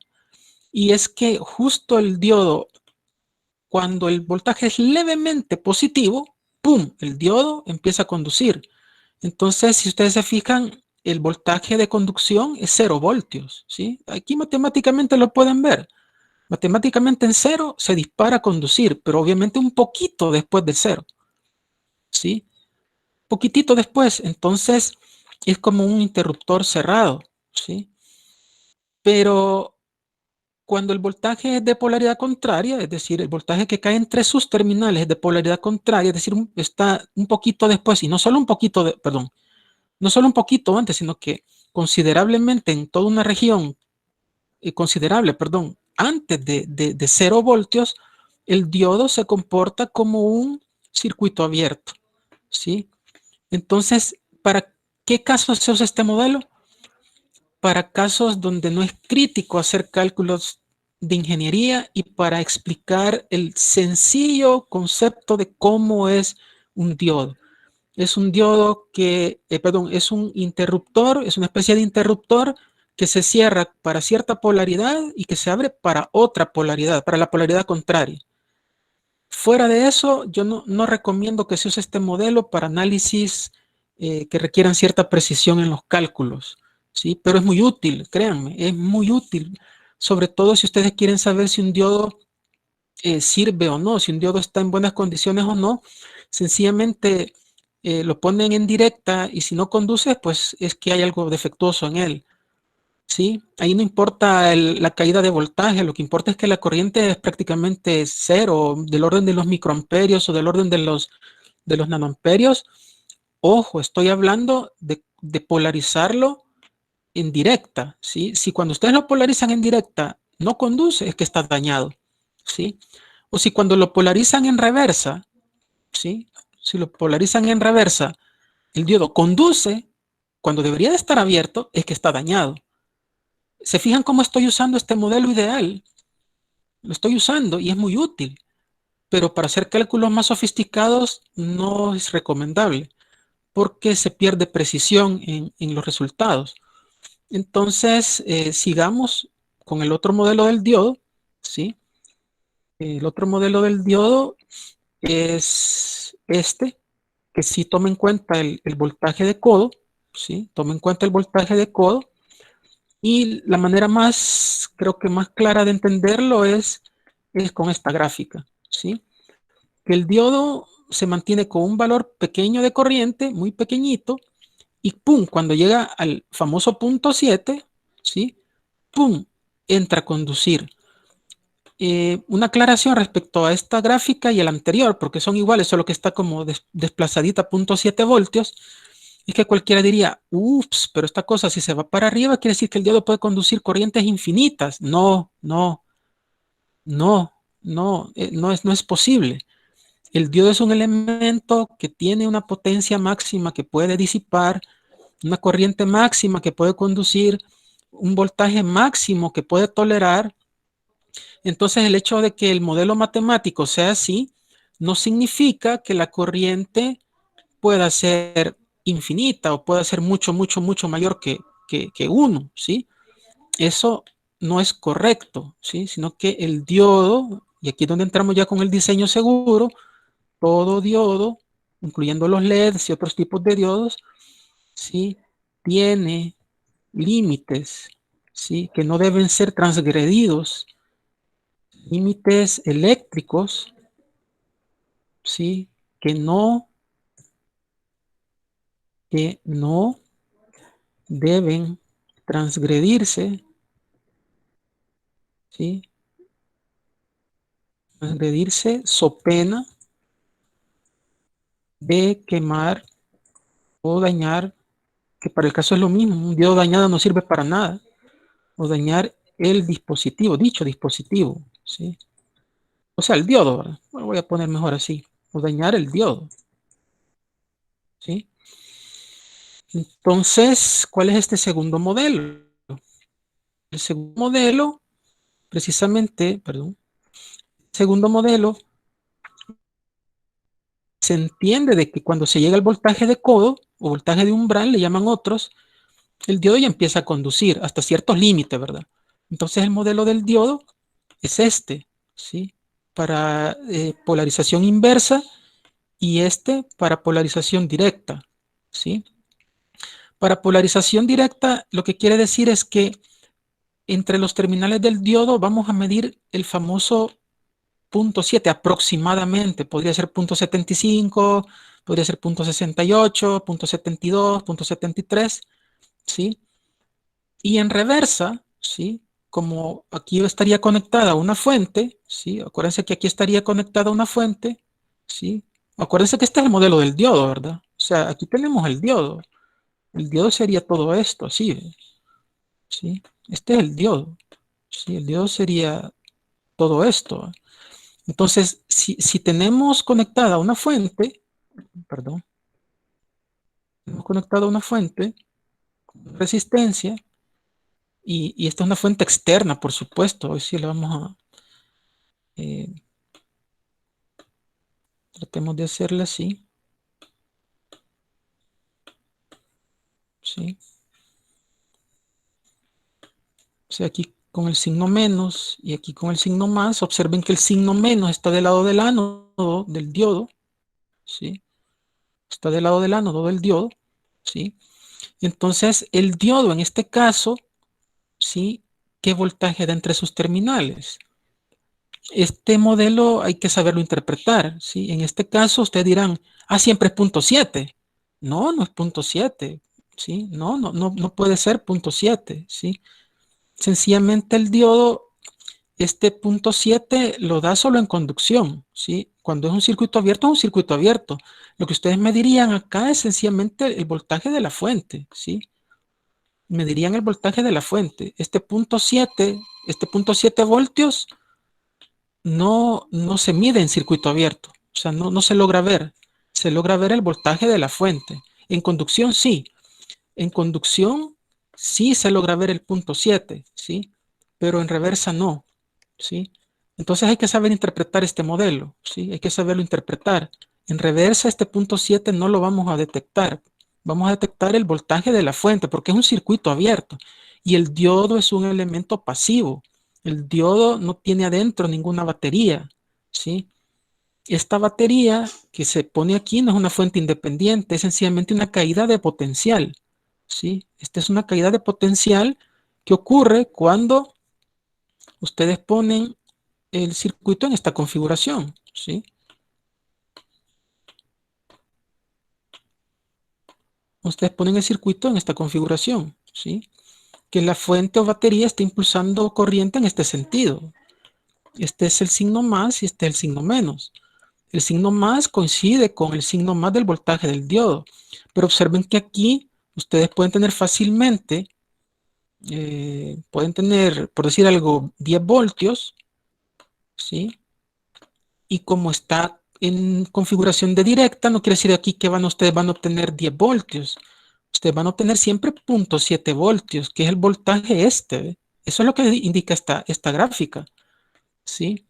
Y es que justo el diodo, cuando el voltaje es levemente positivo, ¡pum!, el diodo empieza a conducir. Entonces, si ustedes se fijan, el voltaje de conducción es 0 voltios, ¿sí? Aquí matemáticamente lo pueden ver. Matemáticamente en 0 se dispara a conducir, pero obviamente un poquito después del 0, ¿sí? Poquitito después, entonces es como un interruptor cerrado, ¿sí? Pero cuando el voltaje es de polaridad contraria, es decir, el voltaje que cae entre sus terminales es de polaridad contraria, es decir, está un poquito después, y no solo un poquito, no solo un poquito antes, sino que considerablemente en toda una región, considerable, perdón, antes de 0 voltios, el diodo se comporta como un circuito abierto, ¿sí? Entonces, ¿para qué casos se usa este modelo? Para casos donde no es crítico hacer cálculos de ingeniería y para explicar el sencillo concepto de cómo es un diodo. Es un diodo que, es un interruptor, es una especie de interruptor que se cierra para cierta polaridad y que se abre para otra polaridad, para la polaridad contraria. Fuera de eso, yo no recomiendo que se use este modelo para análisis que requieran cierta precisión en los cálculos, ¿sí? Pero es muy útil, créanme, es muy útil, sobre todo si ustedes quieren saber si un diodo sirve o no, si un diodo está en buenas condiciones o no, sencillamente lo ponen en directa y si no conduce, pues es que hay algo defectuoso en él. ¿Sí? Ahí no importa la caída de voltaje, lo que importa es que la corriente es prácticamente cero, del orden de los microamperios o del orden de los nanoamperios. Ojo, estoy hablando de polarizarlo en directa, ¿sí? Si cuando ustedes lo polarizan en directa no conduce, es que está dañado, ¿sí? O si cuando lo polarizan en reversa, ¿sí? Si lo polarizan en reversa, el diodo conduce, cuando debería de estar abierto, es que está dañado. ¿Se fijan cómo estoy usando este modelo ideal? Lo estoy usando y es muy útil, pero para hacer cálculos más sofisticados no es recomendable porque se pierde precisión en los resultados. Entonces, sigamos con el otro modelo del diodo, ¿sí? El otro modelo del diodo es este, que sí toma en cuenta el voltaje de codo, ¿sí? Toma en cuenta el voltaje de codo. Y la manera más, creo que más clara de entenderlo es con esta gráfica, ¿sí? Que el diodo se mantiene con un valor pequeño de corriente, muy pequeñito, y pum, cuando llega al famoso punto 7, ¿sí? Pum, entra a conducir. Una aclaración respecto a esta gráfica y a la anterior, porque son iguales, solo que está como desplazadita a punto 7 voltios, es que cualquiera diría, ups, pero esta cosa si se va para arriba quiere decir que el diodo puede conducir corrientes infinitas. No, no, no, no es posible. El diodo es un elemento que tiene una potencia máxima que puede disipar, una corriente máxima que puede conducir, un voltaje máximo que puede tolerar. Entonces el hecho de que el modelo matemático sea así no significa que la corriente pueda ser infinita o pueda ser mucho, mucho, mucho mayor que uno, ¿sí? Eso no es correcto, ¿sí? Sino que el diodo, y aquí es donde entramos ya con el diseño seguro, todo diodo, incluyendo los LEDs y otros tipos de diodos, ¿sí? Tiene límites, ¿sí? Que no deben ser transgredidos, límites eléctricos, ¿sí? Que no deben transgredirse, ¿sí? Transgredirse so pena de quemar o dañar, que para el caso es lo mismo, un diodo dañado no sirve para nada, o dañar el dispositivo, dicho dispositivo, ¿sí? O sea, el diodo, ¿verdad? Bueno, voy a poner mejor así, o dañar el diodo, ¿sí? Entonces, ¿cuál es este segundo modelo? El segundo modelo, precisamente, perdón, el segundo modelo se entiende de que cuando se llega al voltaje de codo o voltaje de umbral, le llaman otros, el diodo ya empieza a conducir hasta ciertos límites, ¿verdad? Entonces el modelo del diodo es este, ¿sí? Para polarización inversa y este para polarización directa, ¿sí? Para polarización directa, lo que quiere decir es que entre los terminales del diodo vamos a medir el famoso punto 7 aproximadamente, podría ser punto 75, podría ser punto 68, punto 72, punto 73, ¿sí? Y en reversa, ¿sí? como aquí estaría conectada una fuente, ¿sí? Acuérdense que aquí estaría conectada una fuente, ¿sí? Acuérdense que este es el modelo del diodo, ¿verdad? O sea, aquí tenemos el diodo. El diodo sería todo esto, así, ¿sí? Este es el diodo, ¿sí? El diodo sería todo esto. Entonces, si tenemos conectada una fuente, perdón, tenemos conectada una fuente, resistencia, y esta es una fuente externa, por supuesto. Hoy sí le vamos a... tratemos de hacerla así, ¿sí? O sea, aquí con el signo menos y aquí con el signo más, observen que el signo menos está del lado del ánodo del diodo, ¿sí? Está del lado del ánodo del diodo, ¿sí? Entonces, el diodo en este caso, ¿sí? ¿Qué voltaje da entre sus terminales? Este modelo hay que saberlo interpretar, ¿sí? En este caso, ustedes dirán, siempre es 0.7. No, no es 0.7, ¿sí? No puede ser 0.7, ¿sí? Sencillamente el diodo, este 0.7 lo da solo en conducción, ¿sí? Cuando es un circuito abierto, es un circuito abierto. Lo que ustedes me dirían acá es sencillamente el voltaje de la fuente, ¿sí? Medirían el voltaje de la fuente. Este 0.7 voltios no se mide en circuito abierto, o sea, no se logra ver. Se logra ver el voltaje de la fuente. En conducción sí. En conducción sí se logra ver el 0.7, ¿sí? Pero en reversa no, ¿sí? Entonces hay que saber interpretar este modelo, ¿sí? Hay que saberlo interpretar. En reversa este 0.7 no lo vamos a detectar. Vamos a detectar el voltaje de la fuente porque es un circuito abierto y el diodo es un elemento pasivo. El diodo no tiene adentro ninguna batería, ¿sí? Esta batería que se pone aquí no es una fuente independiente, es sencillamente una caída de potencial, ¿sí? Esta es una caída de potencial que ocurre cuando ustedes ponen el circuito en esta configuración, ¿sí? Ustedes ponen el circuito en esta configuración, ¿sí? Que la fuente o batería está impulsando corriente en este sentido. Este es el signo más y este es el signo menos. El signo más coincide con el signo más del voltaje del diodo. Pero observen que aquí ustedes pueden tener fácilmente, pueden tener, por decir algo, 10 voltios, ¿sí? Y como está en configuración de directa, no quiere decir aquí que ustedes van a obtener 10 voltios. Ustedes van a obtener siempre 0.7 voltios, que es el voltaje este. ¿Ve? Eso es lo que indica esta gráfica, ¿sí?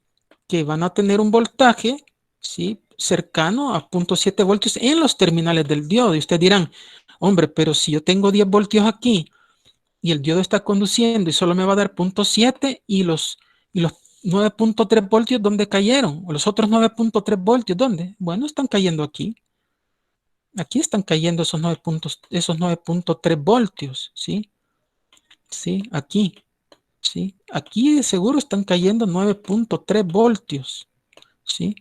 Que van a tener un voltaje, ¿sí? Cercano a 0.7 voltios en los terminales del diodo. Y ustedes dirán, hombre, pero si yo tengo 10 voltios aquí y el diodo está conduciendo y solo me va a dar 0.7 y los 9.3 voltios, ¿dónde cayeron? O los otros 9.3 voltios, ¿dónde? Bueno, están cayendo aquí. Aquí están cayendo esos 9.3 voltios, ¿sí? Sí, aquí, ¿sí? Aquí de seguro están cayendo 9.3 voltios, ¿sí?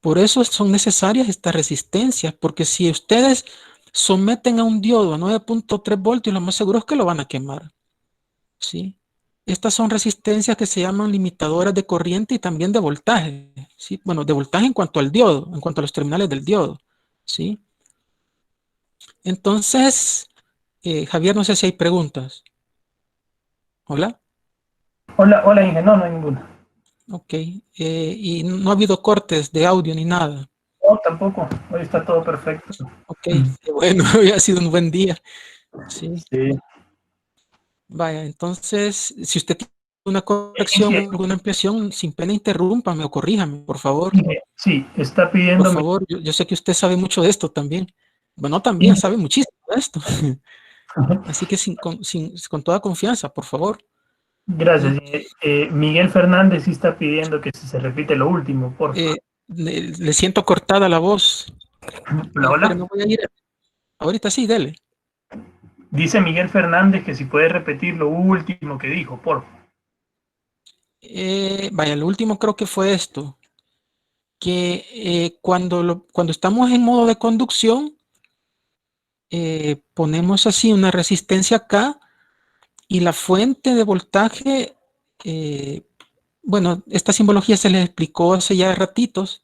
Por eso son necesarias estas resistencias, porque si ustedes someten a un diodo a 9.3 voltios, lo más seguro es que lo van a quemar, ¿sí? Estas son resistencias que se llaman limitadoras de corriente y también de voltaje, ¿sí? Bueno, de voltaje en cuanto al diodo, en cuanto a los terminales del diodo, ¿sí? Entonces, Javier, no sé si hay preguntas. Hola. Hola, hola Inge, no hay ninguna. Ok. Y no ha habido cortes de audio ni nada. No, tampoco, hoy está todo perfecto. Ok, qué bueno, hoy ha sido un buen día. Sí. Sí. Vaya, entonces, si usted tiene una corrección o alguna ampliación, sin pena interrúmpame o corríjame, por favor. Sí, está Por pidiendo. favor, yo sé que usted sabe mucho de esto también. Bueno, también sabe muchísimo de esto. Así que con toda confianza, por favor. Gracias. Miguel Fernández sí está pidiendo que se repite lo último, por favor. Le siento cortada la voz. Hola, Pero me hola. voy a ir. Ahorita sí, dele. Dice Miguel Fernández que si puede repetir lo último que dijo, por favor. Vaya, lo último creo que fue esto. Que cuando estamos en modo de conducción, ponemos así una resistencia acá y la fuente de voltaje bueno, esta simbología se les explicó hace ya ratitos.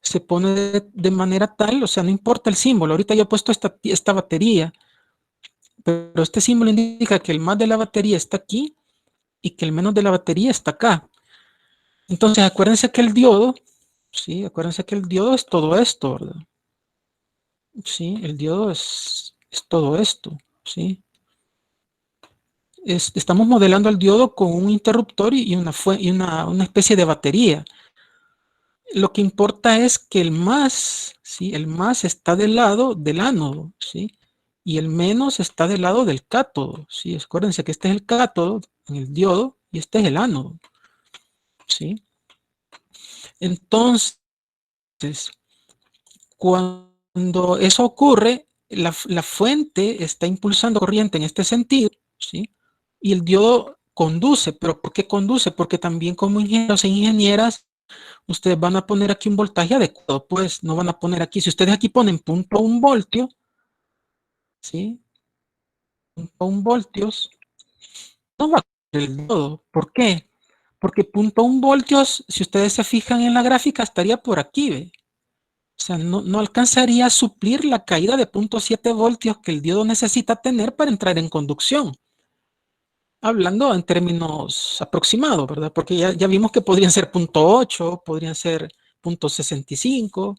Se pone de manera tal, o sea, no importa el símbolo. Ahorita yo he puesto esta batería, pero este símbolo indica que el más de la batería está aquí y que el menos de la batería está acá. Entonces, acuérdense que el diodo, sí, acuérdense que el diodo es todo esto, ¿verdad? Sí, el diodo es todo esto, sí. Estamos modelando el diodo con un interruptor y una especie de batería. Lo que importa es que el más, ¿sí? El más está del lado del ánodo, ¿sí? Y el menos está del lado del cátodo, ¿sí? Acuérdense que este es el cátodo en el diodo y este es el ánodo, ¿sí? Entonces, cuando eso ocurre, la fuente está impulsando corriente en este sentido, ¿sí? Y el diodo conduce, pero ¿por qué conduce? Porque también como ingenieros e ingenieras ustedes van a poner aquí un voltaje adecuado, pues no van a poner aquí, si ustedes aquí ponen 0.1 voltio, ¿sí? 0.1 voltios, no va a correr el diodo. ¿Por qué? Porque 0.1 voltios, si ustedes se fijan en la gráfica, estaría por aquí, ¿ve? O sea, no alcanzaría a suplir la caída de 0.7 voltios que el diodo necesita tener para entrar en conducción. Hablando en términos aproximados, ¿verdad? Porque ya vimos que podrían ser 0.8, podrían ser 0.65,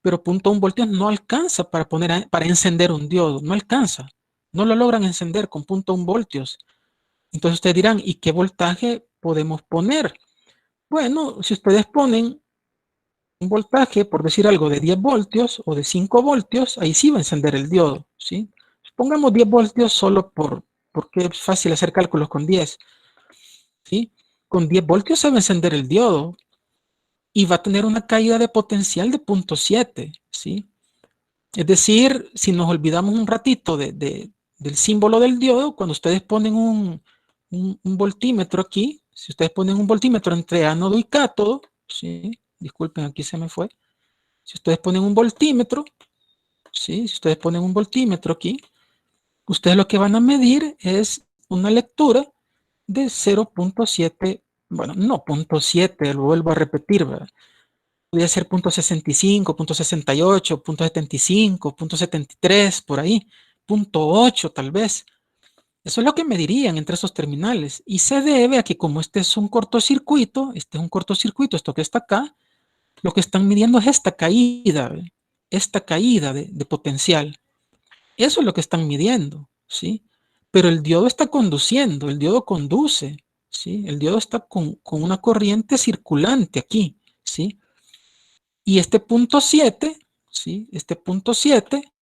pero 0.1 voltios no alcanza para encender un diodo, no alcanza. No lo logran encender con 0.1 voltios. Entonces ustedes dirán, ¿y qué voltaje podemos poner? Bueno, si ustedes ponen un voltaje, por decir algo, de 10 voltios o de 5 voltios, ahí sí va a encender el diodo, ¿sí? Pongamos 10 voltios solo porque es fácil hacer cálculos con 10, ¿sí? Con 10 voltios se va a encender el diodo y va a tener una caída de potencial de 0.7, ¿sí? Es decir, si nos olvidamos un ratito del símbolo del diodo, cuando ustedes ponen un voltímetro aquí, si ustedes ponen un voltímetro entre ánodo y cátodo, ¿sí? Disculpen, aquí se me fue. Si ustedes ponen un voltímetro, ¿sí? Si ustedes ponen un voltímetro aquí, ustedes lo que van a medir es una lectura de 0.7, bueno, no 0.7, lo vuelvo a repetir, ¿verdad? Podría ser 0.65, 0.68, 0.75, 0.73, por ahí, 0.8 tal vez. Eso es lo que medirían entre esos terminales. Y se debe a que como este es un cortocircuito, esto que está acá, lo que están midiendo es esta caída de potencial. Eso es lo que están midiendo, ¿sí? Pero el diodo está conduciendo, el diodo conduce, ¿sí? El diodo está con una corriente circulante aquí, ¿sí? Y este punto 7, ¿sí? Este punto 7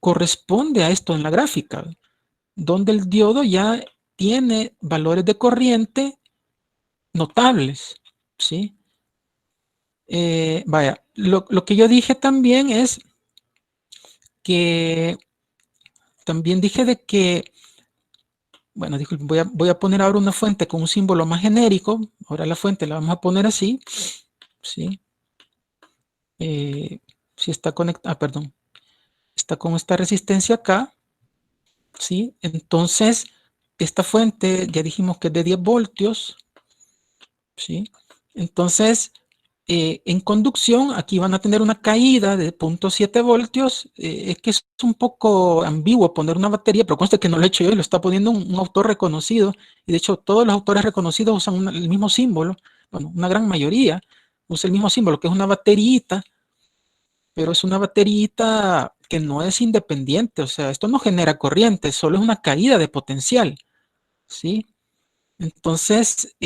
corresponde a esto en la gráfica, donde el diodo ya tiene valores de corriente notables, ¿sí? Vaya, lo que yo dije también es que, también dije de que, bueno, disculpen, voy a poner ahora una fuente con un símbolo más genérico, ahora la fuente la vamos a poner así, ¿sí? Si está conectada, perdón, está con esta resistencia acá, ¿sí? Entonces, esta fuente ya dijimos que es de 10 voltios, ¿sí? Entonces, en conducción, aquí van a tener una caída de 0.7 voltios. Es que es un poco ambiguo poner una batería, pero conste que no lo he hecho yo, lo está poniendo un autor reconocido. Y de hecho, todos los autores reconocidos usan el mismo símbolo. Bueno, una gran mayoría usa el mismo símbolo, que es una baterita, pero es una baterita que no es independiente. O sea, esto no genera corriente, solo es una caída de potencial, ¿sí? Entonces,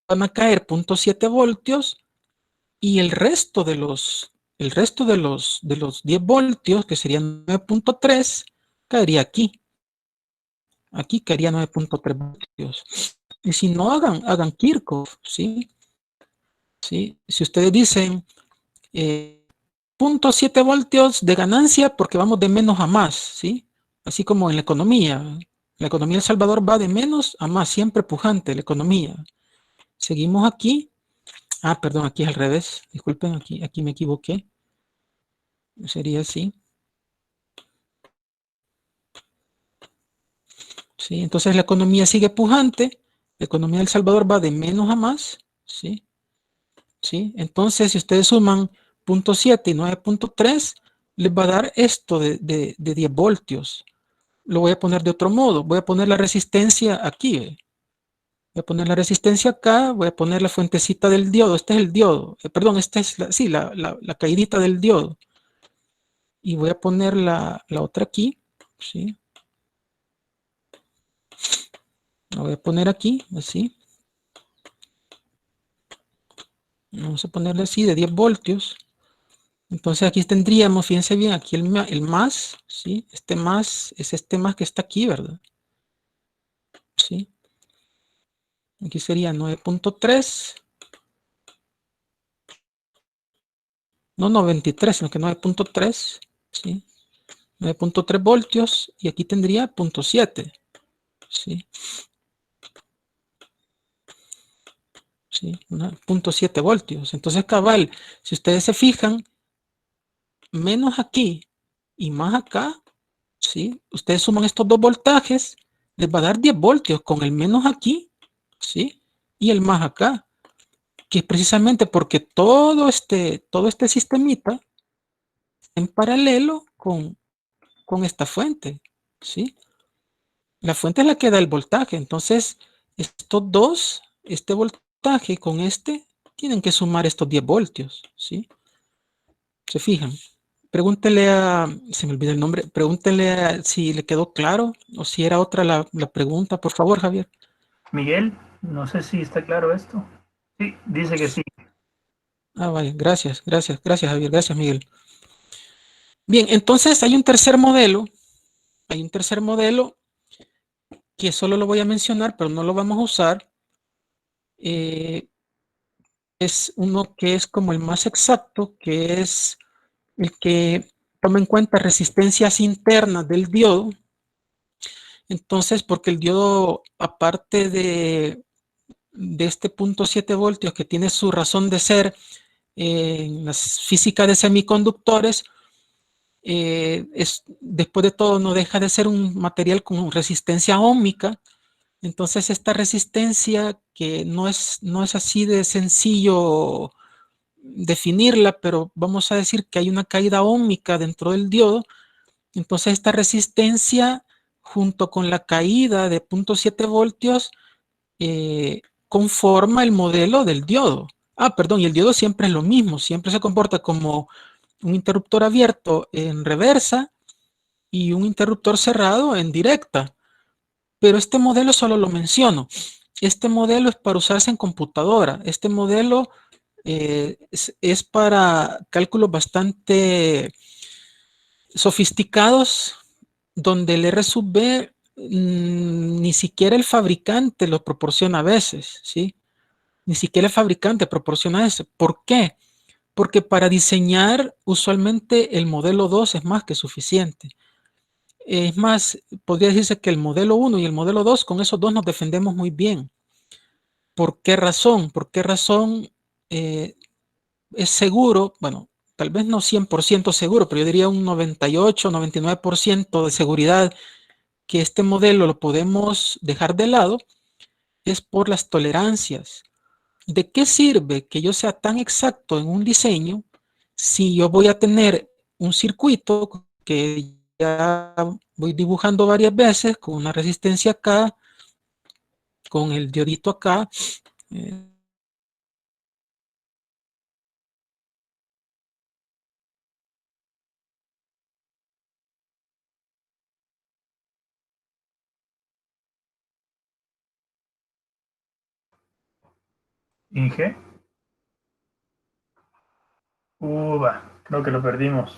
van a caer 0.7 voltios y el resto de los 10 voltios, que serían 9.3, caería aquí. Aquí caería 9.3 voltios. Y si no, hagan Kirchhoff, ¿sí? ¿Sí? Si ustedes dicen 0.7 voltios de ganancia porque vamos de menos a más, ¿sí? Así como en la economía. La economía de El Salvador va de menos a más, siempre pujante la economía. Seguimos aquí. Ah, perdón, aquí es al revés. Disculpen, aquí me equivoqué. Sería así. Sí, entonces la economía sigue pujante La economía de El Salvador va de menos a más, ¿sí? ¿Sí? Entonces, si ustedes suman 0.7 y 9.3, les va a dar esto de 10 voltios. Lo voy a poner de otro modo. Voy a poner la resistencia aquí. Voy a poner la resistencia acá. Voy a poner la fuentecita del diodo. Este es el diodo. Perdón, esta es la caidita del diodo. Y voy a poner la otra aquí. ¿Sí? La voy a poner aquí, así. Vamos a ponerle así de 10 voltios. Entonces aquí tendríamos, fíjense bien, aquí el más, ¿sí? Este más es este más que está aquí, ¿verdad? ¿Sí? Aquí sería 9.3. No 93, sino que 9.3, ¿sí? 9.3 voltios y aquí tendría 0.7, ¿sí? ¿Sí? 0.7 voltios. Entonces, cabal, si ustedes se fijan, menos aquí y más acá, ¿sí? Ustedes suman estos dos voltajes, les va a dar 10 voltios con el menos aquí, ¿sí? Y el más acá, que es precisamente porque todo este sistemita en paralelo con esta fuente, ¿sí? La fuente es la que da el voltaje, entonces estos dos, este voltaje con este, tienen que sumar estos 10 voltios, ¿sí? ¿Se fijan? Pregúntele se me olvidó el nombre, pregúntele si le quedó claro o si era otra la pregunta, por favor, Javier. Miguel, no sé si está claro esto. Sí, dice que sí. Vale, gracias, Javier, gracias, Miguel. Bien, entonces hay un tercer modelo que solo lo voy a mencionar, pero no lo vamos a usar. Es uno que es como el más exacto, que es el que toma en cuenta resistencias internas del diodo. Entonces, porque el diodo, aparte de este 0.7 voltios que tiene su razón de ser en la física de semiconductores, después de todo no deja de ser un material con resistencia óhmica. Entonces, esta resistencia que no es así de sencillo definirla, pero vamos a decir que hay una caída óhmica dentro del diodo. Entonces esta resistencia junto con la caída de 0.7 voltios conforma el modelo del diodo. Perdón, y el diodo siempre es lo mismo, siempre se comporta como un interruptor abierto en reversa y un interruptor cerrado en directa. Pero este modelo solo lo menciono. Este modelo es para usarse en computadora. Este modelo es para cálculos bastante sofisticados donde el R sub B ni siquiera el fabricante lo proporciona a veces, ¿sí? Ni siquiera el fabricante proporciona eso. ¿Por qué? Porque para diseñar usualmente el modelo 2 es más que suficiente. Es más, podría decirse que el modelo 1 y el modelo 2, con esos dos nos defendemos muy bien. ¿Por qué razón? ¿Por qué razón es seguro? Bueno, tal vez no 100% seguro, pero yo diría un 98, 99% de seguridad que este modelo lo podemos dejar de lado es por las tolerancias. ¿De qué sirve que yo sea tan exacto en un diseño si yo voy a tener un circuito que ya voy dibujando varias veces con una resistencia acá, con el diodito acá? eh, Inge. Creo que lo perdimos.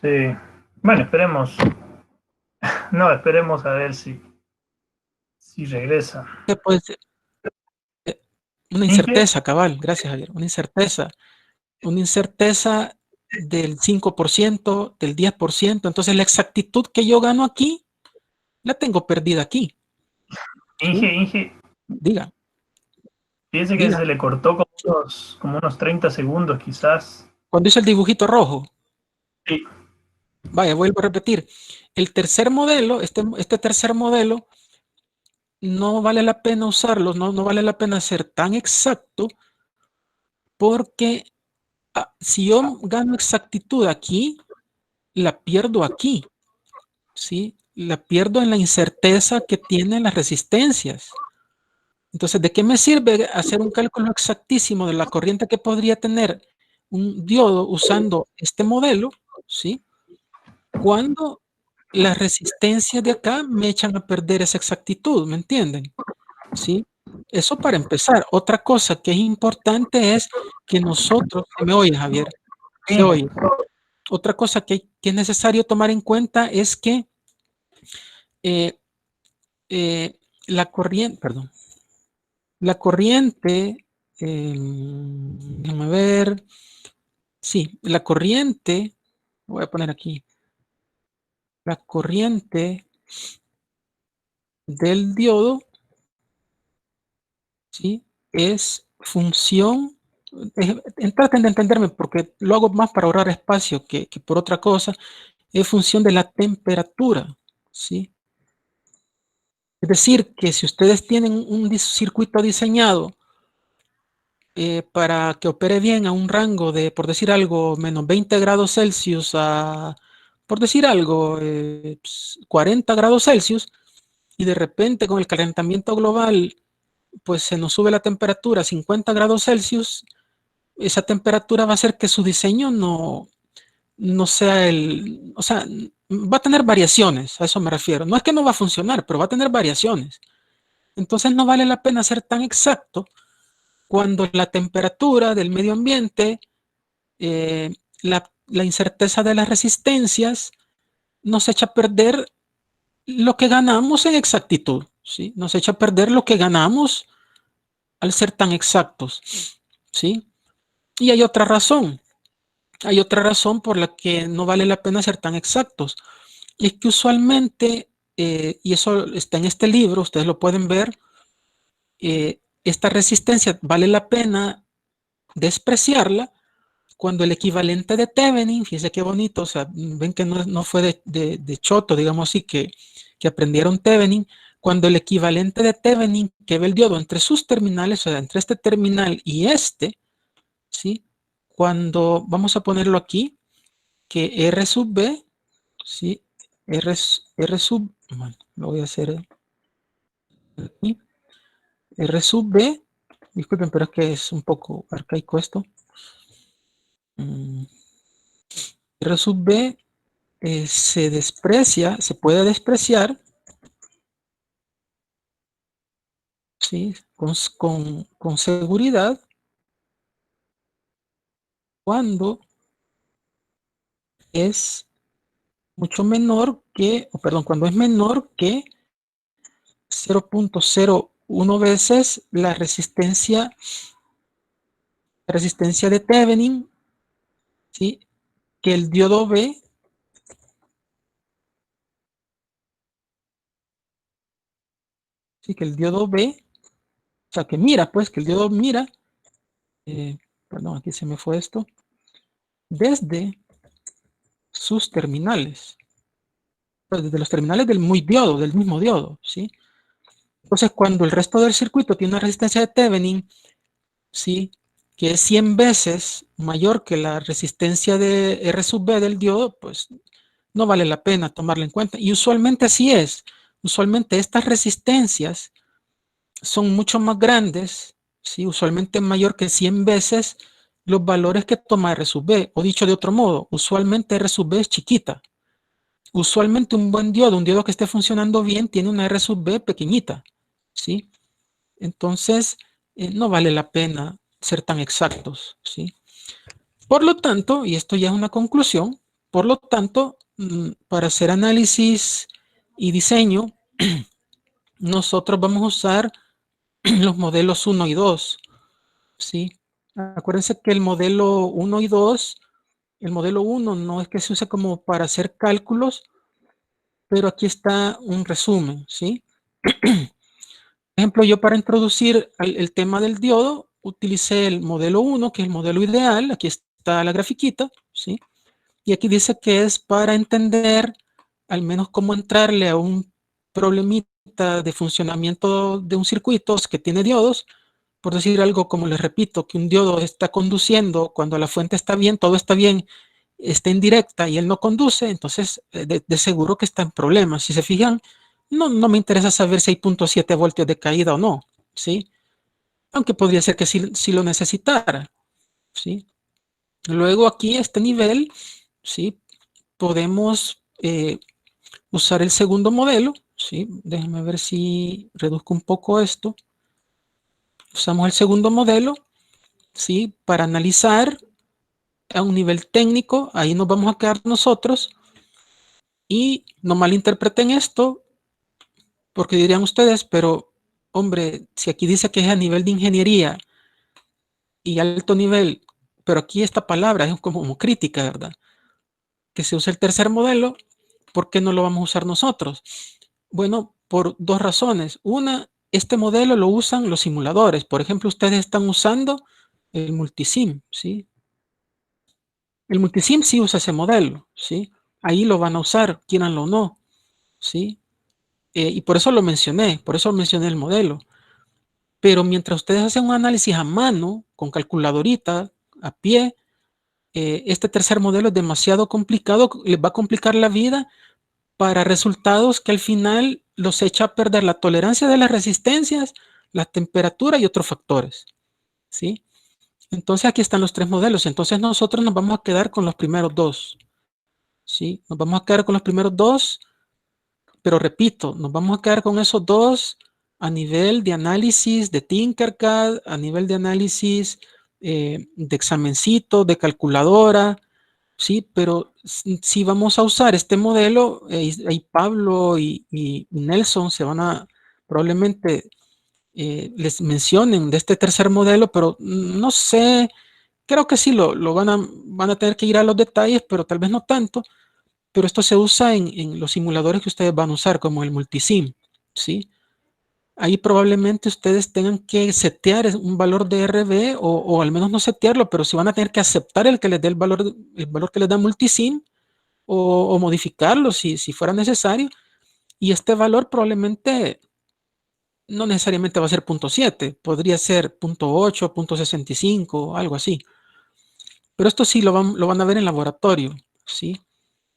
Sí. Bueno, esperemos. No, esperemos a ver si regresa. puede ser una Inge, incerteza, cabal, gracias Javier, una incerteza del 5%, del 10%. Entonces la exactitud que yo gano aquí la tengo perdida aquí. ¿Sí? Inge, Diga, fíjese que diga. se le cortó como unos 30 segundos quizás. Cuando hice el dibujito rojo, Sí. vaya, vuelvo a repetir. El tercer modelo, este tercer modelo, no vale la pena usarlos, no vale la pena ser tan exacto, porque si yo gano exactitud aquí, la pierdo aquí, ¿sí? La pierdo en la incerteza que tienen las resistencias. Entonces, ¿de qué me sirve hacer un cálculo exactísimo de la corriente que podría tener un diodo usando este modelo, ¿sí? Cuando las resistencias de acá me echan a perder esa exactitud, ¿me entienden? ¿Sí? Eso para empezar. Otra cosa que es importante es que nosotros, ¿se me oye, Javier? ¿Se Sí, oye? Otra cosa que es necesario tomar en cuenta es que eh, la corriente, perdón, la corriente, déjame ver, sí, la corriente, voy a poner aquí, la corriente del diodo, ¿sí? Es función, traten de entenderme porque lo hago más para ahorrar espacio que por otra cosa, es función de la temperatura, ¿sí? Es decir, que si ustedes tienen un circuito diseñado para que opere bien a un rango de, por decir algo, menos 20 grados Celsius a, por decir algo, 40 grados Celsius, y de repente con el calentamiento global, pues se nos sube la temperatura a 50 grados Celsius, esa temperatura va a hacer que su diseño no sea o sea, va a tener variaciones, a eso me refiero. No es que no va a funcionar, pero va a tener variaciones. Entonces no vale la pena ser tan exacto cuando la temperatura del medio ambiente, la incerteza de las resistencias, nos echa a perder lo que ganamos en exactitud, ¿sí? Nos echa a perder lo que ganamos al ser tan exactos, ¿sí? Y hay otra razón por la que no vale la pena ser tan exactos, y es que usualmente, y eso está en este libro, ustedes lo pueden ver, esta resistencia vale la pena despreciarla cuando el equivalente de Thevenin, fíjense qué bonito, o sea, ven que no fue de choto, digamos así, que aprendieron Thevenin, cuando el equivalente de Thevenin que ve el diodo entre sus terminales, o sea, entre este terminal y este, ¿sí? Cuando, vamos a ponerlo aquí, que R sub B, ¿sí? R sub, bueno, lo voy a hacer aquí, R sub B, disculpen, pero es que es un poco arcaico esto. R sub B se desprecia, se puede despreciar, ¿sí? Con seguridad cuando es mucho menor que, o perdón, cuando es menor que 0.01 veces la resistencia de Thevenin, ¿sí? Que el diodo B, ¿sí? Que el diodo B, o sea, que mira, pues, que el diodo mira, perdón, aquí se me fue esto, desde sus terminales, pues, desde los terminales del mismo diodo, ¿sí? Entonces, cuando el resto del circuito tiene una resistencia de Thevenin, ¿sí? Que es 100 veces mayor que la resistencia de R sub B del diodo, pues no vale la pena tomarla en cuenta. Y usualmente así es. Usualmente estas resistencias son mucho más grandes, ¿sí? Usualmente mayor que 100 veces los valores que toma R sub B. O dicho de otro modo, usualmente R sub B es chiquita. Usualmente un diodo que esté funcionando bien, tiene una R sub B pequeñita, ¿sí? Entonces, no vale la pena ser tan exactos, ¿sí? Por lo tanto, y esto ya es una conclusión, por lo tanto, para hacer análisis y diseño, nosotros vamos a usar los modelos 1 y 2, ¿sí? Acuérdense que el modelo 1 y 2, el modelo 1 no es que se use como para hacer cálculos, pero aquí está un resumen, ¿sí? Por ejemplo, yo para introducir el tema del diodo, utilicé el modelo 1, que es el modelo ideal, aquí está la grafiquita, ¿sí? Y aquí dice que es para entender al menos cómo entrarle a un problemita de funcionamiento de un circuito que tiene diodos, por decir algo, como les repito, que un diodo está conduciendo cuando la fuente está bien, todo está bien, está en directa y él no conduce, entonces de seguro que está en problemas. Si se fijan, no me interesa saber si hay 0.7 voltios de caída o no, ¿sí? Aunque podría ser que sí lo necesitara, ¿sí? Luego aquí, a este nivel, ¿sí? Podemos usar el segundo modelo, ¿sí? Déjenme ver si reduzco un poco esto. Usamos el segundo modelo, ¿sí? Para analizar a un nivel técnico, ahí nos vamos a quedar nosotros, y no malinterpreten esto, porque dirían ustedes, pero hombre, si aquí dice que es a nivel de ingeniería y alto nivel, pero aquí esta palabra es como crítica, ¿verdad? Que se usa el tercer modelo, ¿por qué no lo vamos a usar nosotros? Bueno, por dos razones. Una, este modelo lo usan los simuladores. Por ejemplo, ustedes están usando el multisim, ¿sí? El multisim sí usa ese modelo, ¿sí? Ahí lo van a usar, quieranlo o no, ¿sí? Y por eso lo mencioné, por eso mencioné el modelo. Pero mientras ustedes hacen un análisis a mano, con calculadorita, a pie, este tercer modelo es demasiado complicado, les va a complicar la vida para resultados que al final los echa a perder la tolerancia de las resistencias, la temperatura y otros factores, ¿sí? Entonces aquí están los tres modelos. Entonces nosotros nos vamos a quedar con los primeros dos, ¿sí? Nos vamos a quedar con los primeros dos, pero repito, nos vamos a quedar con esos dos a nivel de análisis de Tinkercad, a nivel de análisis de examencito, de calculadora, sí, pero si vamos a usar este modelo, ahí Pablo y Nelson se van a probablemente les mencionen de este tercer modelo, pero no sé, creo que sí lo van a tener que ir a los detalles, pero tal vez no tanto. Pero esto se usa en los simuladores que ustedes van a usar, como el multisim, ¿sí? Ahí probablemente ustedes tengan que setear un valor de RB o al menos no setearlo, pero si van a tener que aceptar el que les dé el valor que les da multisim o modificarlo si fuera necesario. Y este valor probablemente no necesariamente va a ser 0.7, podría ser 0.8, 0.65, algo así. Pero esto sí lo van a ver en laboratorio, ¿sí?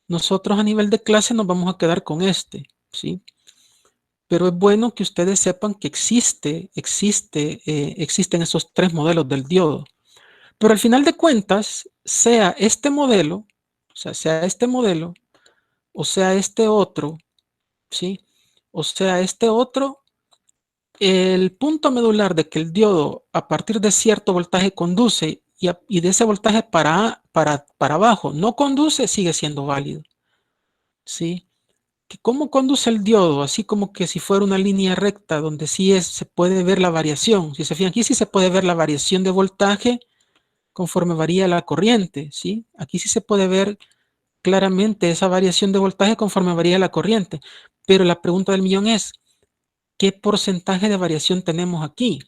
Nosotros a nivel de clase nos vamos a quedar con este, ¿sí? Pero es bueno que ustedes sepan que existen esos tres modelos del diodo. Pero al final de cuentas, sea este modelo, o sea este modelo, o sea este otro, ¿sí? O sea este otro, el punto medular de que el diodo a partir de cierto voltaje conduce y de ese voltaje para abajo no conduce, sigue siendo válido, ¿sí? ¿Cómo conduce el diodo? Así como que si fuera una línea recta donde se puede ver la variación. Si se fijan aquí sí se puede ver la variación de voltaje conforme varía la corriente, ¿sí? Aquí sí se puede ver claramente esa variación de voltaje conforme varía la corriente. Pero la pregunta del millón es, ¿qué porcentaje de variación tenemos aquí?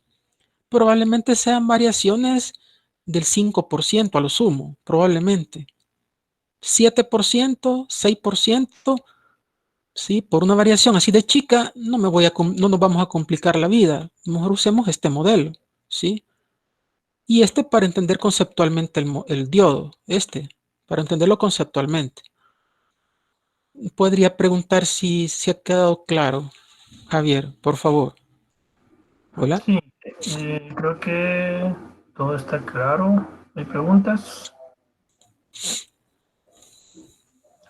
Probablemente sean variaciones del 5% a lo sumo, probablemente. 7%, 6%. Sí, por una variación así de chica, no nos vamos a complicar la vida. Mejor usemos este modelo, ¿sí? Y este para entender conceptualmente el diodo, para entenderlo conceptualmente. Podría preguntar si ha quedado claro, Javier, por favor. Hola. Sí, creo que todo está claro. ¿Hay preguntas?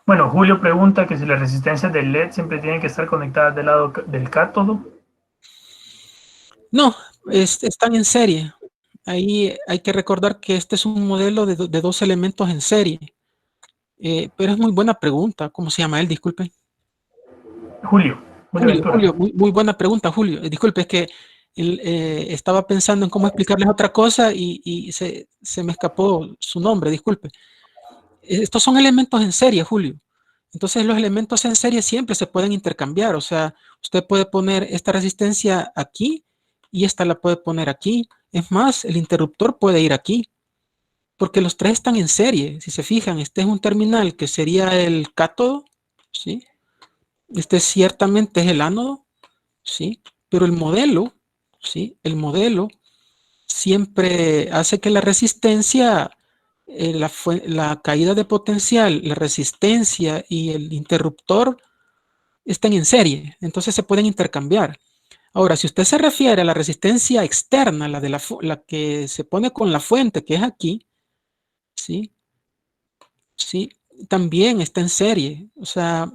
Bueno, Julio pregunta que si las resistencias del LED siempre tienen que estar conectadas del lado del cátodo. No, están en serie. Ahí hay que recordar que este es un modelo de dos elementos en serie. Pero es muy buena pregunta. ¿Cómo se llama él? Disculpe. Julio Ventura. Julio, muy buena pregunta, Julio. Disculpe, es que estaba pensando en cómo explicarles otra cosa y se me escapó su nombre, disculpe. Estos son elementos en serie, Julio. Entonces los elementos en serie siempre se pueden intercambiar. O sea, usted puede poner esta resistencia aquí y esta la puede poner aquí. Es más, el interruptor puede ir aquí, porque los tres están en serie. Si se fijan, este es un terminal que sería el cátodo, ¿sí? Este ciertamente es el ánodo. ¿sí? Pero el modelo, ¿sí? El modelo siempre hace que la resistencia, la caída de potencial, la resistencia y el interruptor estén en serie, entonces se pueden intercambiar. Ahora, si usted se refiere a la resistencia externa, la que se pone con la fuente, que es aquí, ¿sí? Sí, también está en serie. O sea,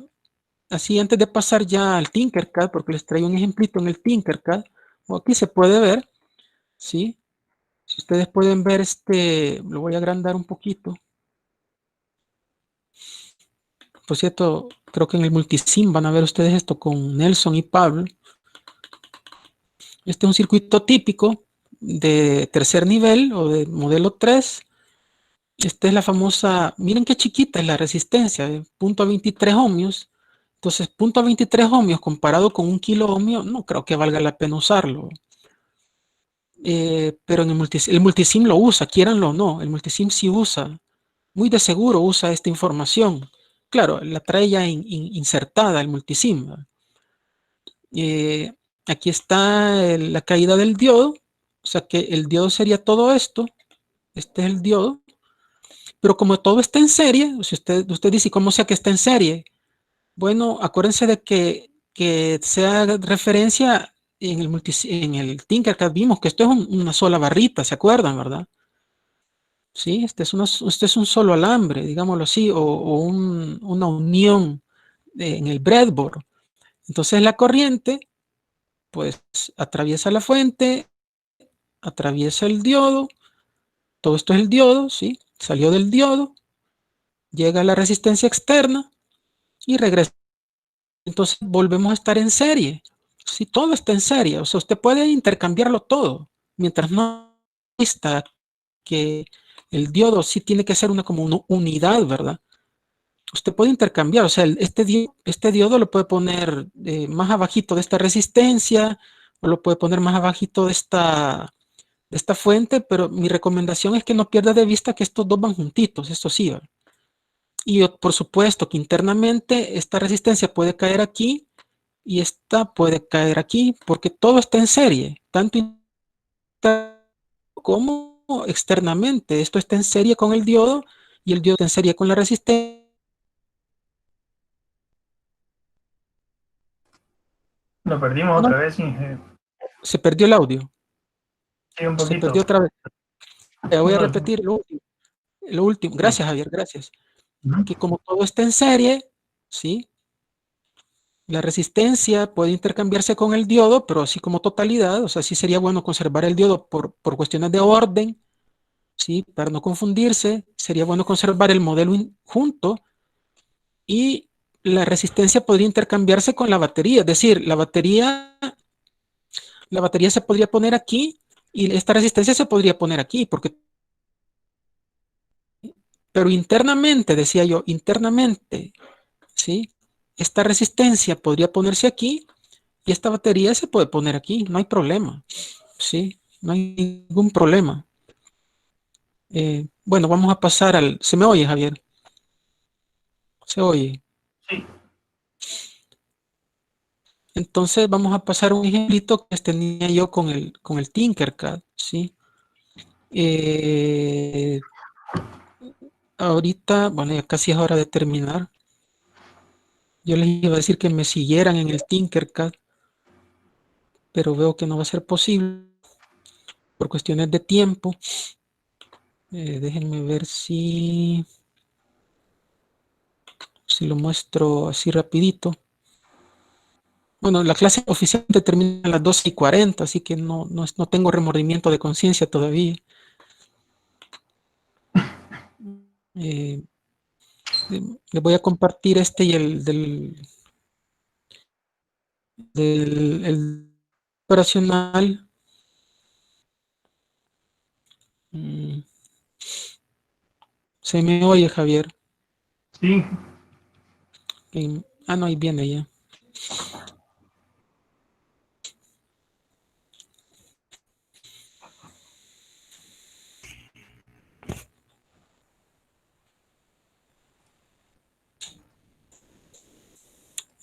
así antes de pasar ya al Tinkercad, porque les traigo un ejemplito en el Tinkercad, o aquí se puede ver, ¿sí? Si ustedes pueden ver lo voy a agrandar un poquito. Por cierto, creo que en el multisim van a ver ustedes esto con Nelson y Pablo. Este es un circuito típico de tercer nivel o de modelo 3. Esta es la famosa, miren qué chiquita es la resistencia, de 0.23 ohmios. Entonces, 0.23 ohmios comparado con 1 kilo ohmio, no creo que valga la pena usarlo. Pero en el multisim lo usa, quieranlo o no, el multisim sí usa, muy de seguro usa esta información. Claro, la trae ya insertada el multisim. Eh, Aquí está la caída del diodo, o sea que el diodo sería todo esto, este es el diodo, pero como todo está en serie, si usted dice, ¿cómo sea que está en serie? Bueno, acuérdense de que se haga referencia en el Tinkercad, vimos que esto es una sola barrita, ¿se acuerdan, verdad? Sí, este es un solo alambre, digámoslo así, o una unión en el breadboard. Entonces la corriente, pues, atraviesa la fuente, atraviesa el diodo, todo esto es el diodo, ¿sí? Salió del diodo, llega a la resistencia externa y regresa. Entonces volvemos a estar en serie. Si todo está en serie, o sea, usted puede intercambiarlo todo, mientras no está que el diodo sí tiene que ser como una unidad, ¿verdad? Usted puede intercambiar, o sea, este diodo lo puede poner más abajito de esta resistencia, o lo puede poner más abajito de esta fuente, pero mi recomendación es que no pierda de vista que estos dos van juntitos, esto sí, ¿verdad? Y por supuesto que internamente esta resistencia puede caer aquí y esta puede caer aquí porque todo está en serie, tanto como externamente. Esto está en serie con el diodo y el diodo está en serie con la resistencia. Lo perdimos No, otra vez, Inge. se perdió el audio, Sí, un se poquito. perdió otra vez. Voy a No, repetir lo último. Lo último. sí. Gracias, Javier, gracias. Ujú. Que como todo está en serie, ¿sí? La resistencia puede intercambiarse con el diodo, pero así como totalidad, o sea, sí sería bueno conservar el diodo por cuestiones de orden, ¿sí? Para no confundirse, sería bueno conservar el modelo junto y la resistencia podría intercambiarse con la batería, es decir, la batería se podría poner aquí y esta resistencia se podría poner aquí, pero internamente, decía yo, internamente, ¿sí? Esta resistencia podría ponerse aquí y esta batería se puede poner aquí, no hay problema, ¿sí? No hay ningún problema. Bueno, vamos a pasar al... ¿Se me oye, Javier? ¿Se oye? Sí. Entonces vamos a pasar un ejemplito que tenía yo con el Tinkercad, ¿sí? Eh, Ahorita, bueno, ya casi es hora de terminar. Yo les iba a decir que me siguieran en el Tinkercad, pero veo que no va a ser posible por cuestiones de tiempo. Déjenme ver si lo muestro así rapidito. Bueno, la clase oficial termina a las 12:40, así que no tengo remordimiento de conciencia todavía. Eh, Les voy a compartir este y el el operacional. Mm, Se me oye, Javier. Sí. No, ahí viene ya.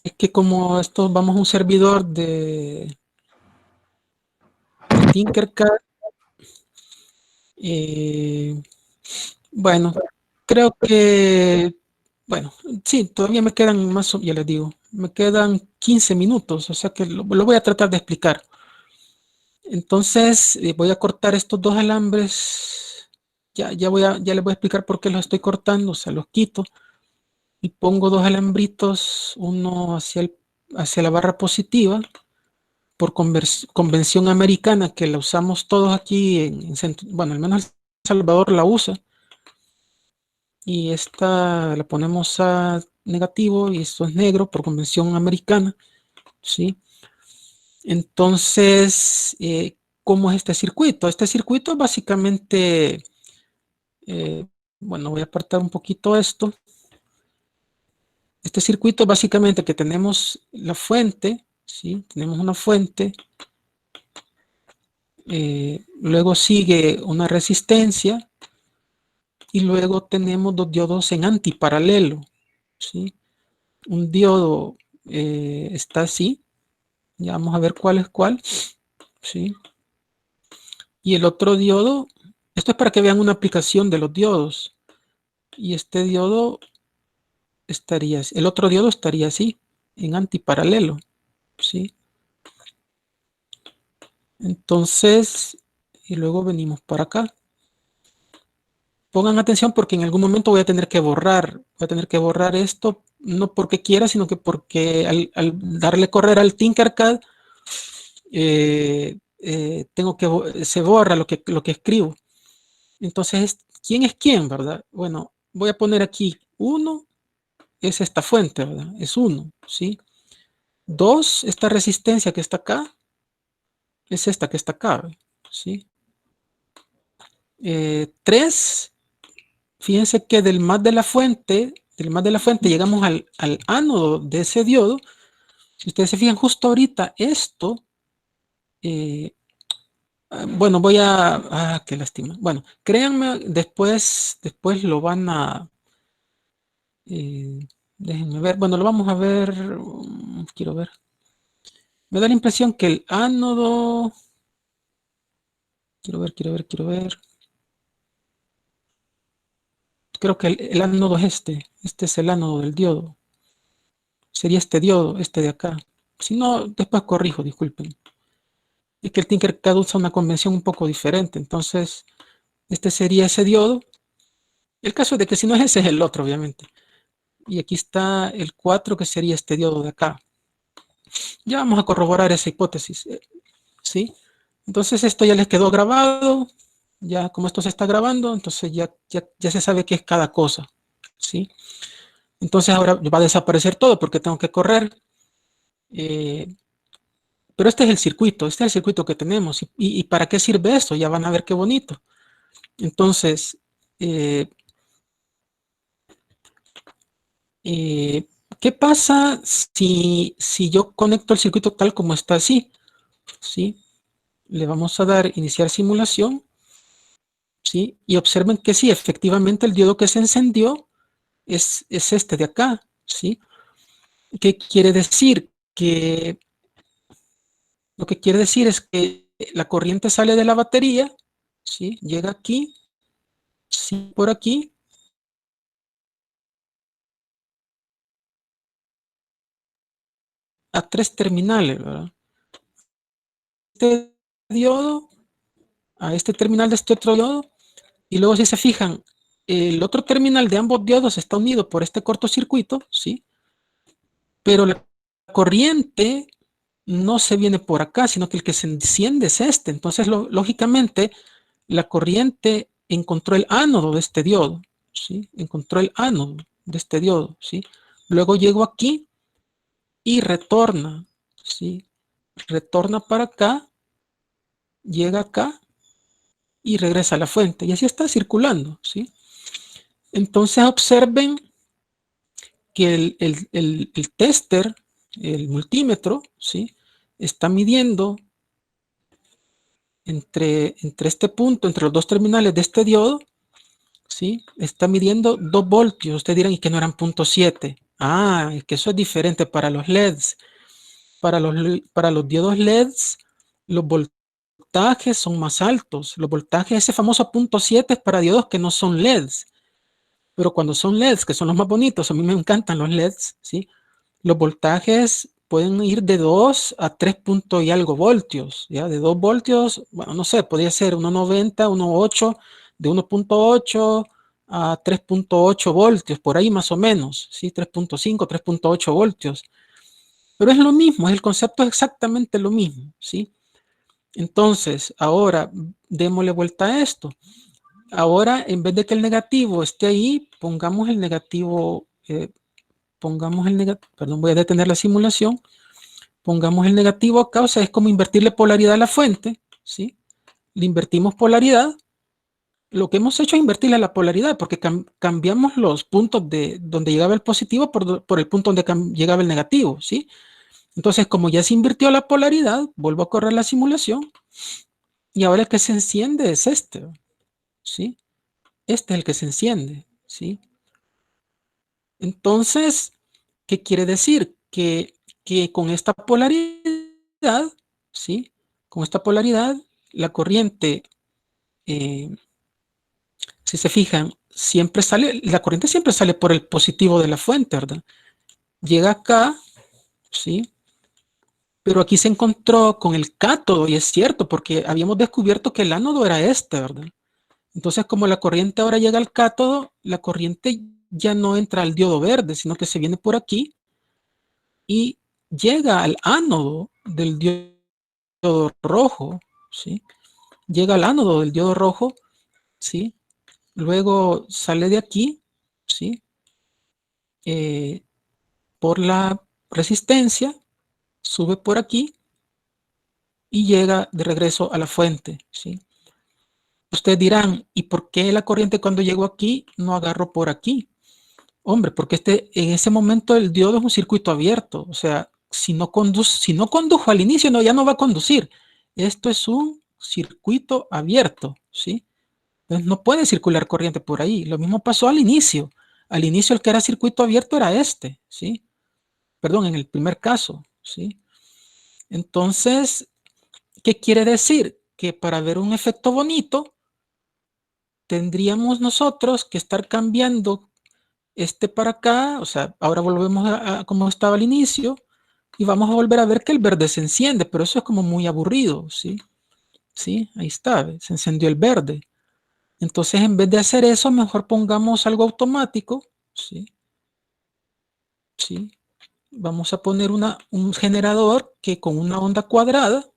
Es que como esto vamos a un servidor de Tinkercad, bueno, creo que, bueno, sí, todavía me quedan más, ya les digo, me quedan 15 minutos, o sea que lo voy a tratar de explicar. Entonces, voy a cortar estos dos alambres. Ya les voy a explicar por qué los estoy cortando, o sea, los quito y pongo dos alambritos, uno hacia la barra positiva, por convención americana, que la usamos todos aquí bueno, al menos El Salvador la usa, y esta la ponemos a negativo y esto es negro por convención americana, ¿sí? Entonces, ¿cómo es este circuito? Este circuito básicamente, bueno, voy a apartar un poquito esto. Este circuito básicamente que tenemos la fuente, ¿sí? Tenemos una fuente, luego sigue una resistencia y luego tenemos dos diodos en antiparalelo, ¿sí? Un diodo está así, ya vamos a ver cuál es cuál, ¿sí? Y el otro diodo, esto es para que vean una aplicación de los diodos, y este diodo el otro diodo estaría así, en antiparalelo, ¿sí? Entonces, y luego venimos para acá. Pongan atención porque en algún momento voy a tener que borrar esto, no porque quiera, sino que porque al darle correr al Tinkercad, se borra lo que escribo. Entonces, ¿quién es quién, verdad? Bueno, voy a poner aquí 1, es esta fuente, ¿verdad? Es 1, ¿sí? 2, esta resistencia que está acá, es esta que está acá, ¿sí? 3, fíjense que del más de la fuente llegamos al ánodo de ese diodo. Si ustedes se fijan justo ahorita, esto, bueno, qué lástima. Bueno, créanme, después lo van a, eh, déjenme ver, bueno, lo vamos a ver, quiero ver. Me da la impresión que el ánodo, quiero ver. Creo que el ánodo es este es el ánodo del diodo. Sería este diodo, este de acá. Si no, después corrijo, disculpen. Es que el Tinkercad usa una convención un poco diferente, entonces este sería ese diodo. El caso es de que si no es ese, es el otro, obviamente. Y aquí está el 4, que sería este diodo de acá. Ya vamos a corroborar esa hipótesis, ¿sí? Entonces esto ya les quedó grabado. Ya como esto se está grabando, entonces ya se sabe qué es cada cosa, ¿sí? Entonces ahora va a desaparecer todo porque tengo que correr. Pero este es el circuito que tenemos. ¿Y para qué sirve esto? Ya van a ver qué bonito. Entonces, ¿qué pasa si yo conecto el circuito tal como está así? ¿Sí? Le vamos a dar iniciar simulación, ¿sí? Y observen que sí, efectivamente el diodo que se encendió es este de acá, ¿sí? ¿Qué quiere decir? Lo que quiere decir es que la corriente sale de la batería, ¿sí? Llega aquí, sí, por aquí, a 3 terminales, ¿verdad? Este diodo, a este terminal de este otro diodo, y luego si se fijan, el otro terminal de ambos diodos está unido por este cortocircuito, ¿sí? Pero la corriente no se viene por acá, sino que el que se enciende es este. Entonces, lógicamente, la corriente encontró el ánodo de este diodo, ¿sí? Encontró el ánodo de este diodo, ¿sí? Luego llegó aquí y retorna, ¿sí? Retorna para acá, llega acá y regresa a la fuente. Y así está circulando, ¿sí? Entonces observen que el tester, el multímetro, ¿sí? Está midiendo entre este punto, entre los dos terminales de este diodo, ¿sí? Está midiendo 2 voltios. Ustedes dirán, ¿y que no eran 0.7? Ah, es que eso es diferente para los LEDs. Para los diodos LEDs, los voltajes son más altos. Los voltajes, ese famoso punto 7 es para diodos que no son LEDs. Pero cuando son LEDs, que son los más bonitos, a mí me encantan los LEDs, ¿sí? Los voltajes pueden ir de 2 a 3 puntos y algo voltios, ¿ya? De 2 voltios, bueno, no sé, podría ser 1,90, 1,8, de 1,8 a 3,8 voltios, por ahí más o menos, ¿sí? 3,5, 3,8 voltios. Pero es lo mismo, el concepto es exactamente lo mismo, ¿sí? Entonces, ahora démosle vuelta a esto. Ahora, en vez de que el negativo esté ahí, pongamos el negativo, perdón, voy a detener la simulación. Pongamos el negativo acá, o sea, es como invertirle polaridad a la fuente, ¿sí? Le invertimos polaridad. Lo que hemos hecho es invertirle la polaridad, porque cambiamos los puntos de donde llegaba el positivo por el punto donde llegaba el negativo, ¿sí? Entonces, como ya se invirtió la polaridad, vuelvo a correr la simulación, y ahora el que se enciende es este, ¿sí? Este es el que se enciende, ¿sí? Entonces, ¿qué quiere decir? Que con esta polaridad, ¿sí? Con esta polaridad, la corriente, si se fijan, la corriente siempre sale por el positivo de la fuente, ¿verdad? Llega acá, ¿sí? Pero aquí se encontró con el cátodo, y es cierto, porque habíamos descubierto que el ánodo era este, ¿verdad? Entonces, como la corriente ahora llega al cátodo, la corriente ya no entra al diodo verde, sino que se viene por aquí y llega al ánodo del diodo rojo, ¿sí? Llega al ánodo del diodo rojo, ¿sí? Luego sale de aquí, ¿sí? Por la resistencia, sube por aquí y llega de regreso a la fuente, ¿sí? Ustedes dirán, ¿y por qué la corriente cuando llegó aquí no agarró por aquí? Hombre, porque en ese momento el diodo es un circuito abierto, o sea, si no condujo al inicio, no, ya no va a conducir. Esto es un circuito abierto, ¿sí? Entonces no puede circular corriente por ahí. Lo mismo pasó al inicio. Al inicio el que era circuito abierto era este, ¿sí? Perdón, en el primer caso, ¿sí? Entonces, ¿qué quiere decir? Que para ver un efecto bonito, tendríamos nosotros que estar cambiando este para acá, o sea, ahora volvemos a como estaba al inicio y vamos a volver a ver que el verde se enciende, pero eso es como muy aburrido, ¿sí? Sí, ahí está, se encendió el verde. Entonces, en vez de hacer eso, mejor pongamos algo automático, ¿sí? Sí. Vamos a poner un generador que con una onda cuadrada,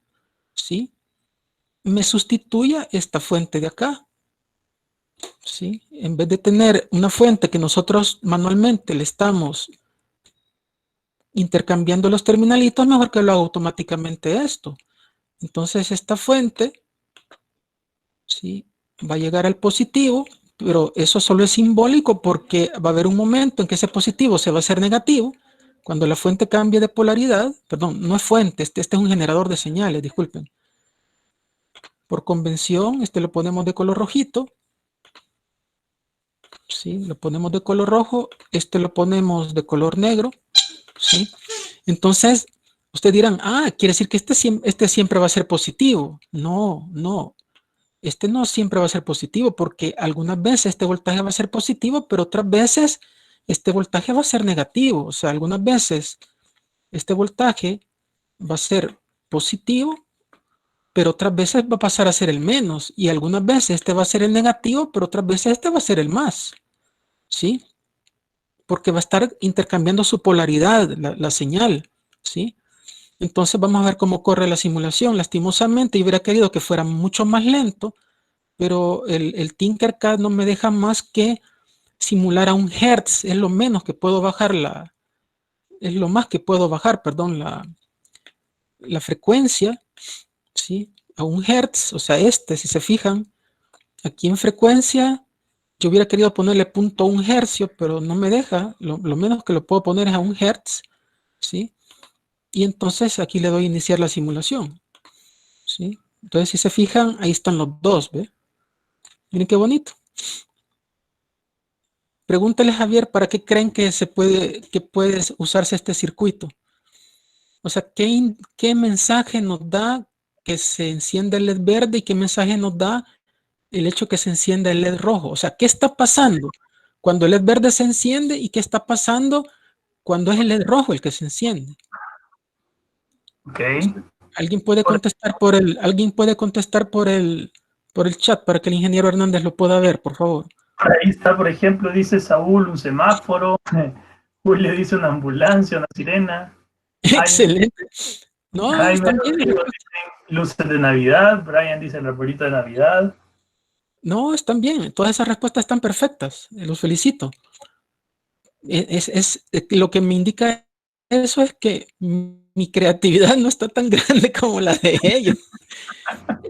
¿sí? Me sustituya esta fuente de acá, ¿sí? En vez de tener una fuente que nosotros manualmente le estamos intercambiando los terminalitos, mejor que lo haga automáticamente esto. Entonces esta fuente, ¿sí? Va a llegar al positivo, pero eso solo es simbólico porque va a haber un momento en que ese positivo se va a hacer negativo. Cuando la fuente cambie de polaridad, perdón, no es fuente, este es un generador de señales, disculpen. Por convención, este lo ponemos de color rojito, ¿sí? Lo ponemos de color rojo, este lo ponemos de color negro, ¿sí? Entonces, ustedes dirán, ah, quiere decir que este siempre va a ser positivo. No, no, este no siempre va a ser positivo porque algunas veces este voltaje va a ser positivo, pero otras veces este voltaje va a ser negativo. O sea, algunas veces este voltaje va a ser positivo, pero otras veces va a pasar a ser el menos. Y algunas veces este va a ser el negativo, pero otras veces este va a ser el más. ¿Sí? Porque va a estar intercambiando su polaridad, la señal. ¿Sí? Entonces vamos a ver cómo corre la simulación. Lastimosamente, yo hubiera querido que fuera mucho más lento, pero el Tinkercad no me deja más que simular a 1 Hz. Es lo menos que puedo bajar es lo más que puedo bajar, perdón, la frecuencia, ¿sí? A 1 Hz, o sea, si se fijan, aquí en frecuencia, yo hubiera querido ponerle 0,1 Hz, pero no me deja, lo menos que lo puedo poner es a 1 Hz, ¿sí? Y entonces aquí le doy a iniciar la simulación, ¿sí? Entonces, si se fijan, ahí están los dos, ¿ve? Miren qué bonito. pregúntale, Javier, ¿para qué creen que puede usarse este circuito? O sea, ¿qué mensaje nos da que se encienda el LED verde y qué mensaje nos da el hecho que se encienda el LED rojo? O sea, ¿qué está pasando cuando el LED verde se enciende y qué está pasando cuando es el LED rojo el que se enciende? Ok. Alguien puede contestar por el chat para que el ingeniero Hernández lo pueda ver, por favor. Ahí está, por ejemplo, dice Saúl, un semáforo. Julio dice una ambulancia, una sirena. Excelente. No, Jaime están bien. Rodrigo dice luces de Navidad. Brian dice el arbolito de Navidad. No, están bien. Todas esas respuestas están perfectas. Los felicito. Lo que me indica eso es que mi creatividad no está tan grande como la de ellos.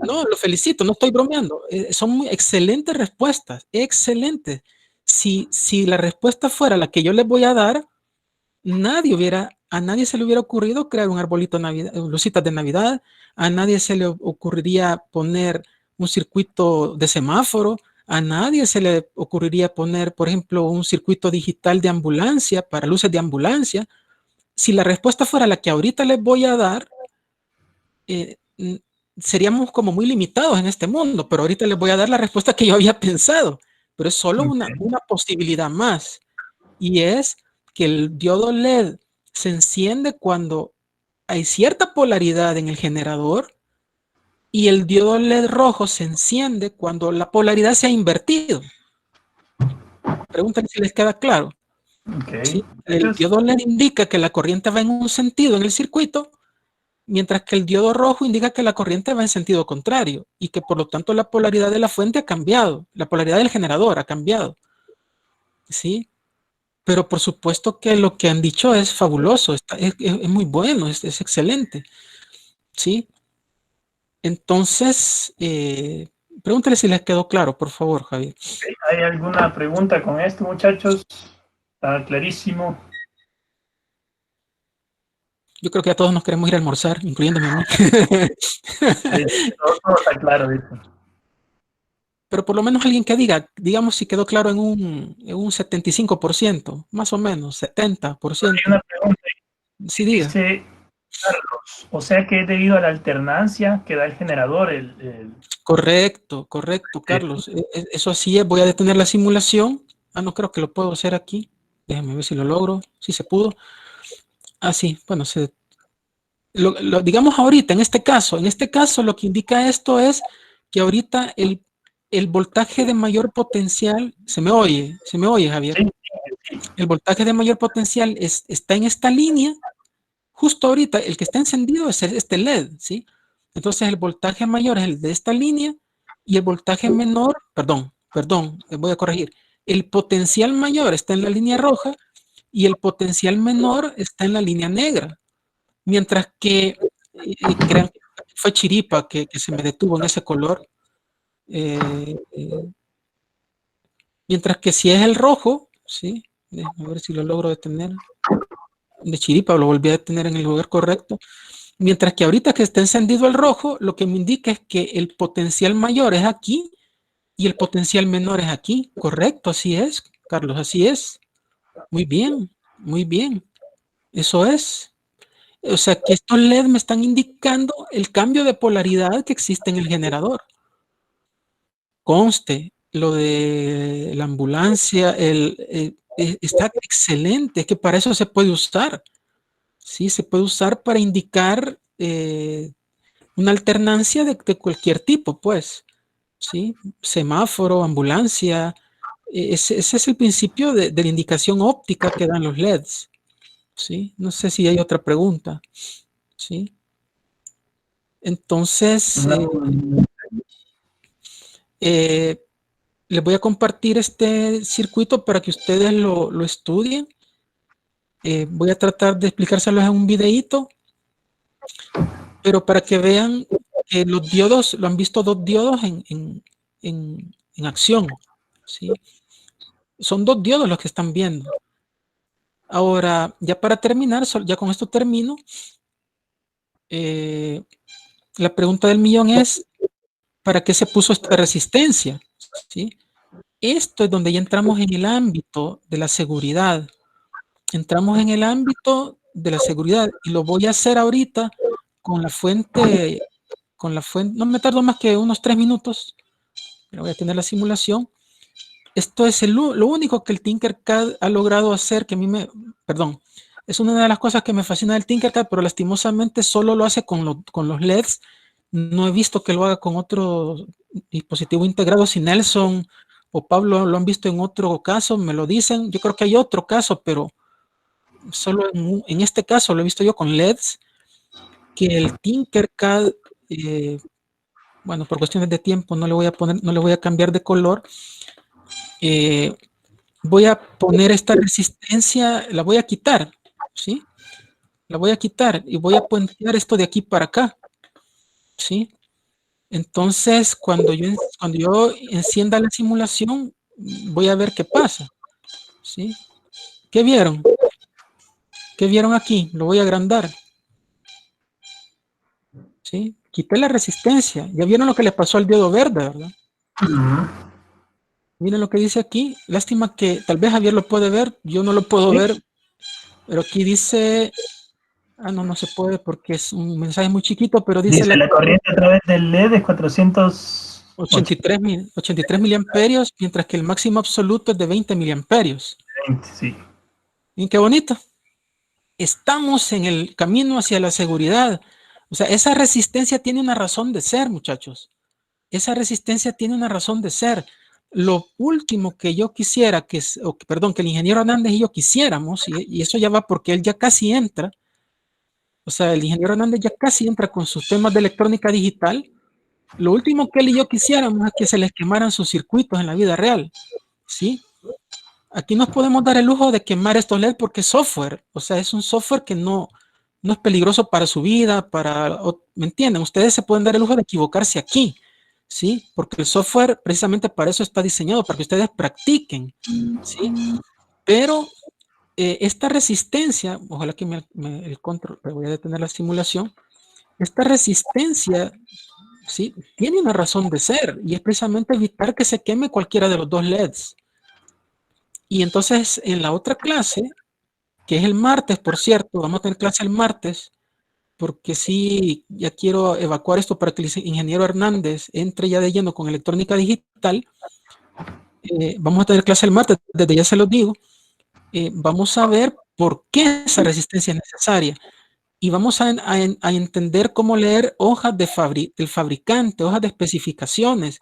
No, lo felicito, no estoy bromeando. Son muy excelentes respuestas, excelentes. Si la respuesta fuera la que yo les voy a dar, a nadie se le hubiera ocurrido crear un arbolito de Navidad, lucitas de Navidad, a nadie se le ocurriría poner un circuito de semáforo, a nadie se le ocurriría poner, por ejemplo, un circuito digital de ambulancia para luces de ambulancia. Si la respuesta fuera la que ahorita les voy a dar, seríamos como muy limitados en este mundo, pero ahorita les voy a dar la respuesta que yo había pensado, pero es solo una posibilidad más, y es que el diodo LED se enciende cuando hay cierta polaridad en el generador y el diodo LED rojo se enciende cuando la polaridad se ha invertido. Pregúntale si les queda claro. Okay. ¿Sí? El diodo LED indica que la corriente va en un sentido en el circuito, mientras que el diodo rojo indica que la corriente va en sentido contrario y que por lo tanto la polaridad de la fuente ha cambiado, la polaridad del generador ha cambiado. ¿Sí? Pero por supuesto que lo que han dicho es fabuloso, es muy bueno, es excelente. ¿Sí? Entonces, pregúntale si les quedó claro, por favor, Javier. ¿Hay alguna pregunta con esto, muchachos? Está clarísimo. Yo creo que a todos nos queremos ir a almorzar, incluyéndome a mí. Todo está claro, dice. Pero por lo menos alguien que diga, digamos si quedó claro en un 75%, más o menos, 70%. Hay una pregunta. Sí, diga. Dice Carlos, o sea que es debido a la alternancia que da el generador. Correcto, Carlos. Eso así es. Voy a detener la simulación. No creo que lo puedo hacer aquí. Déjame ver si lo logro. Si se pudo. Sí, bueno, digamos ahorita, en este caso, lo que indica esto es que ahorita el voltaje de mayor potencial, se me oye, Javier. Sí. El voltaje de mayor potencial está en esta línea. Justo ahorita, el que está encendido es este LED, ¿sí? Entonces, el voltaje mayor es el de esta línea y el voltaje menor, perdón, voy a corregir. El potencial mayor está en la línea roja y el potencial menor está en la línea negra. Mientras que, crean que fue chiripa que se me detuvo en ese color. Mientras que si es el rojo, ¿sí? Déjame ver si lo logro detener. De chiripa lo volví a detener en el lugar correcto. Mientras que ahorita que está encendido el rojo, lo que me indica es que el potencial mayor es aquí y el potencial menor es aquí. Correcto, así es, Carlos, así es. Muy bien, muy bien. Eso es. O sea que estos LED me están indicando el cambio de polaridad que existe en el generador. Conste, lo de la ambulancia, está excelente, es que para eso se puede usar. Sí, se puede usar para indicar una alternancia de cualquier tipo, pues. ¿Sí? Semáforo, ambulancia. Ese es el principio de la indicación óptica que dan los LEDs. ¿Sí? No sé si hay otra pregunta. ¿Sí? Entonces, les voy a compartir este circuito para que ustedes lo estudien. Voy a tratar de explicárselos en un videíto, pero para que vean que los diodos, lo han visto dos diodos en acción. ¿Sí? Son dos diodos los que están viendo. Ahora, ya para terminar, ya con esto termino. La pregunta del millón es, ¿para qué se puso esta resistencia? ¿Sí? Esto es donde ya entramos en el ámbito de la seguridad. Entramos en el ámbito de la seguridad y lo voy a hacer ahorita con la fuente, no me tardo más que unos 3 minutos, pero voy a tener la simulación. Esto es lo único que el Tinkercad ha logrado hacer, que a mí perdón, es una de las cosas que me fascina del Tinkercad, pero lastimosamente solo lo hace con los LEDs. No he visto que lo haga con otro dispositivo integrado. Si Nelson o Pablo lo han visto en otro caso, me lo dicen. Yo creo que hay otro caso, pero solo en este caso lo he visto yo con LEDs, que el Tinkercad, bueno, por cuestiones de tiempo no le voy a cambiar de color. Voy a poner esta resistencia, la voy a quitar, ¿sí? La voy a quitar y voy a puentear esto de aquí para acá, ¿sí? Entonces, cuando yo encienda la simulación, voy a ver qué pasa, ¿sí? ¿Qué vieron? ¿Qué vieron aquí? Lo voy a agrandar, ¿sí? Quité la resistencia. Ya vieron lo que le pasó al diodo verde, ¿verdad? Miren lo que dice aquí. Lástima que tal vez Javier lo puede ver, yo no lo puedo ver, pero aquí dice... Ah, no, no se puede porque es un mensaje muy chiquito, pero dice la corriente a través del LED es 83 miliamperios, mientras que el máximo absoluto es de 20 miliamperios. 20, sí. ¿Y qué bonito? Estamos en el camino hacia la seguridad. O sea, esa resistencia tiene una razón de ser, muchachos. Esa resistencia tiene una razón de ser. Lo último que yo quisiera, que el ingeniero Hernández y yo quisiéramos, y eso ya va porque él ya casi entra, o sea, el ingeniero Hernández ya casi entra con sus temas de electrónica digital. Lo último que él y yo quisiéramos es que se les quemaran sus circuitos en la vida real, ¿sí? Aquí nos podemos dar el lujo de quemar estos LED porque es software, o sea, es un software que no es peligroso para su vida, ¿me entienden? Ustedes se pueden dar el lujo de equivocarse aquí, ¿sí? Porque el software precisamente para eso está diseñado, para que ustedes practiquen, ¿sí? Pero esta resistencia, ojalá que el control, voy a detener la simulación, esta resistencia, ¿sí? Tiene una razón de ser y es precisamente evitar que se queme cualquiera de los dos LEDs. Y entonces en la otra clase, que es el martes, por cierto, vamos a tener clase el martes, porque sí, ya quiero evacuar esto para que el ingeniero Hernández entre ya de lleno con electrónica digital. Vamos a tener clase el martes, desde ya se los digo. Vamos a ver por qué esa resistencia es necesaria. Y vamos a entender cómo leer hojas del fabricante, hojas de especificaciones.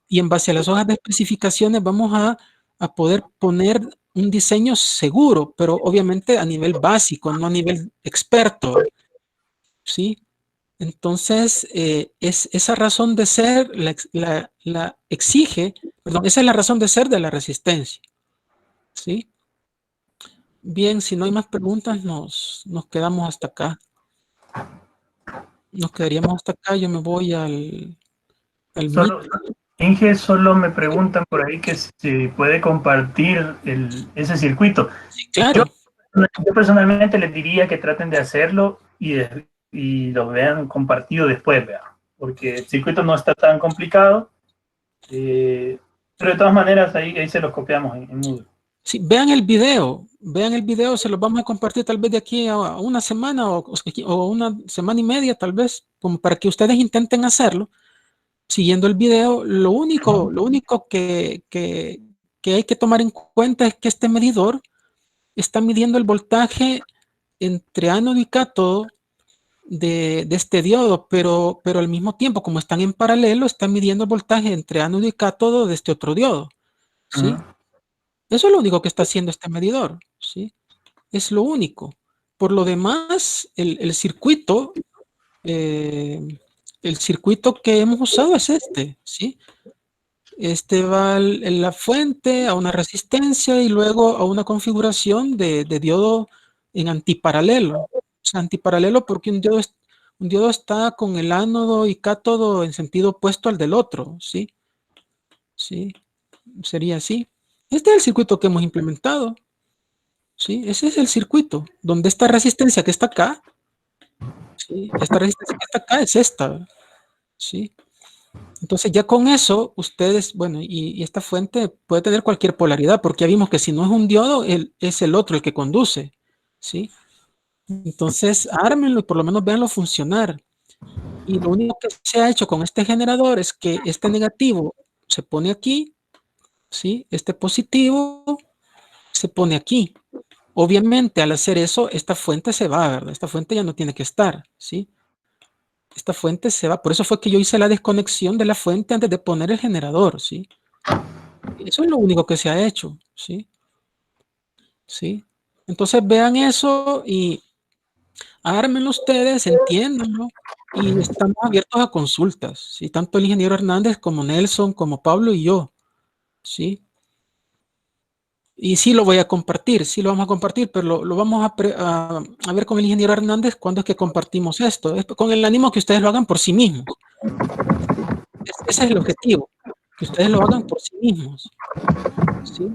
Y en base a las hojas de especificaciones vamos a poder poner un diseño seguro, pero obviamente a nivel básico, no a nivel experto, ¿sí? Entonces, esa razón de ser la exige, perdón, esa es la razón de ser de la resistencia, ¿sí? Bien, si no hay más preguntas, nos quedamos hasta acá. Nos quedaríamos hasta acá. Yo me voy al Inge, solo me preguntan por ahí que si puede compartir ese circuito. Sí, claro. Yo personalmente les diría que traten de hacerlo y lo vean compartido después, porque el circuito no está tan complicado, pero de todas maneras ahí se los copiamos en Moodle. Sí, vean el video, se los vamos a compartir tal vez de aquí a una semana o una semana y media tal vez, como para que ustedes intenten hacerlo, siguiendo el video. Lo único que hay que tomar en cuenta es que este medidor está midiendo el voltaje entre ánodo y cátodo de este diodo, pero al mismo tiempo, como están en paralelo, está midiendo el voltaje entre ánodo y cátodo de este otro diodo, ¿sí? Eso es lo único que está haciendo este medidor, ¿sí? Es lo único. Por lo demás, el circuito que hemos usado es este, ¿sí? Este va en la fuente a una resistencia y luego a una configuración de diodo en antiparalelo. O sea, antiparalelo porque un diodo está con el ánodo y cátodo en sentido opuesto al del otro, ¿sí? Sí, sería así. Este es el circuito que hemos implementado. ¿Sí? Ese es el circuito, donde esta resistencia que está acá, ¿sí? Esta resistencia que está acá es esta, ¿sí? Entonces ya con eso, ustedes, bueno, y esta fuente puede tener cualquier polaridad, porque ya vimos que si no es un diodo, es el otro el que conduce, ¿sí? Entonces, ármenlo y por lo menos véanlo funcionar. Y lo único que se ha hecho con este generador es que este negativo se pone aquí, ¿sí? Este positivo se pone aquí. Obviamente, al hacer eso, esta fuente se va, ¿verdad? Esta fuente ya no tiene que estar, ¿sí? Esta fuente se va. Por eso fue que yo hice la desconexión de la fuente antes de poner el generador, ¿sí? Eso es lo único que se ha hecho, ¿sí? ¿Sí? Entonces vean eso y ármenlo ustedes, entiéndanlo y estamos abiertos a consultas, ¿sí? Tanto el ingeniero Hernández como Nelson, como Pablo y yo, ¿sí? Y sí lo voy a compartir, sí lo vamos a compartir, pero lo vamos a ver con el ingeniero Hernández cuándo es que compartimos esto. Es con el ánimo que ustedes lo hagan por sí mismos. Ese es el objetivo, que ustedes lo hagan por sí mismos, ¿sí?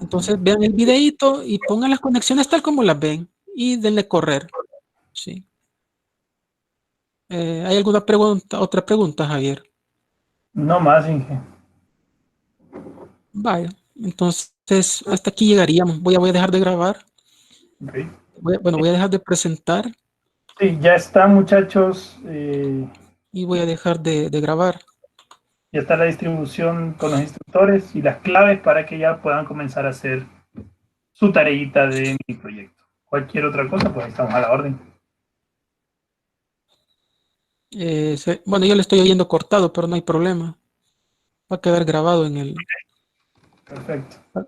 Entonces vean el videíto y pongan las conexiones tal como las ven y denle correr, ¿sí? ¿Hay alguna pregunta, otra pregunta, Javier? No más, Inge. Vaya, entonces hasta aquí llegaríamos. Voy a dejar de grabar. Okay. Bueno, voy a dejar de presentar Sí, ya está, muchachos. y voy a dejar de grabar. Ya está la distribución con los instructores y las claves para que ya puedan comenzar a hacer su tareita de mi proyecto. Cualquier otra cosa, pues estamos a la orden. Bueno, yo le estoy oyendo cortado, pero no hay problema. Va a quedar grabado en el... Perfecto.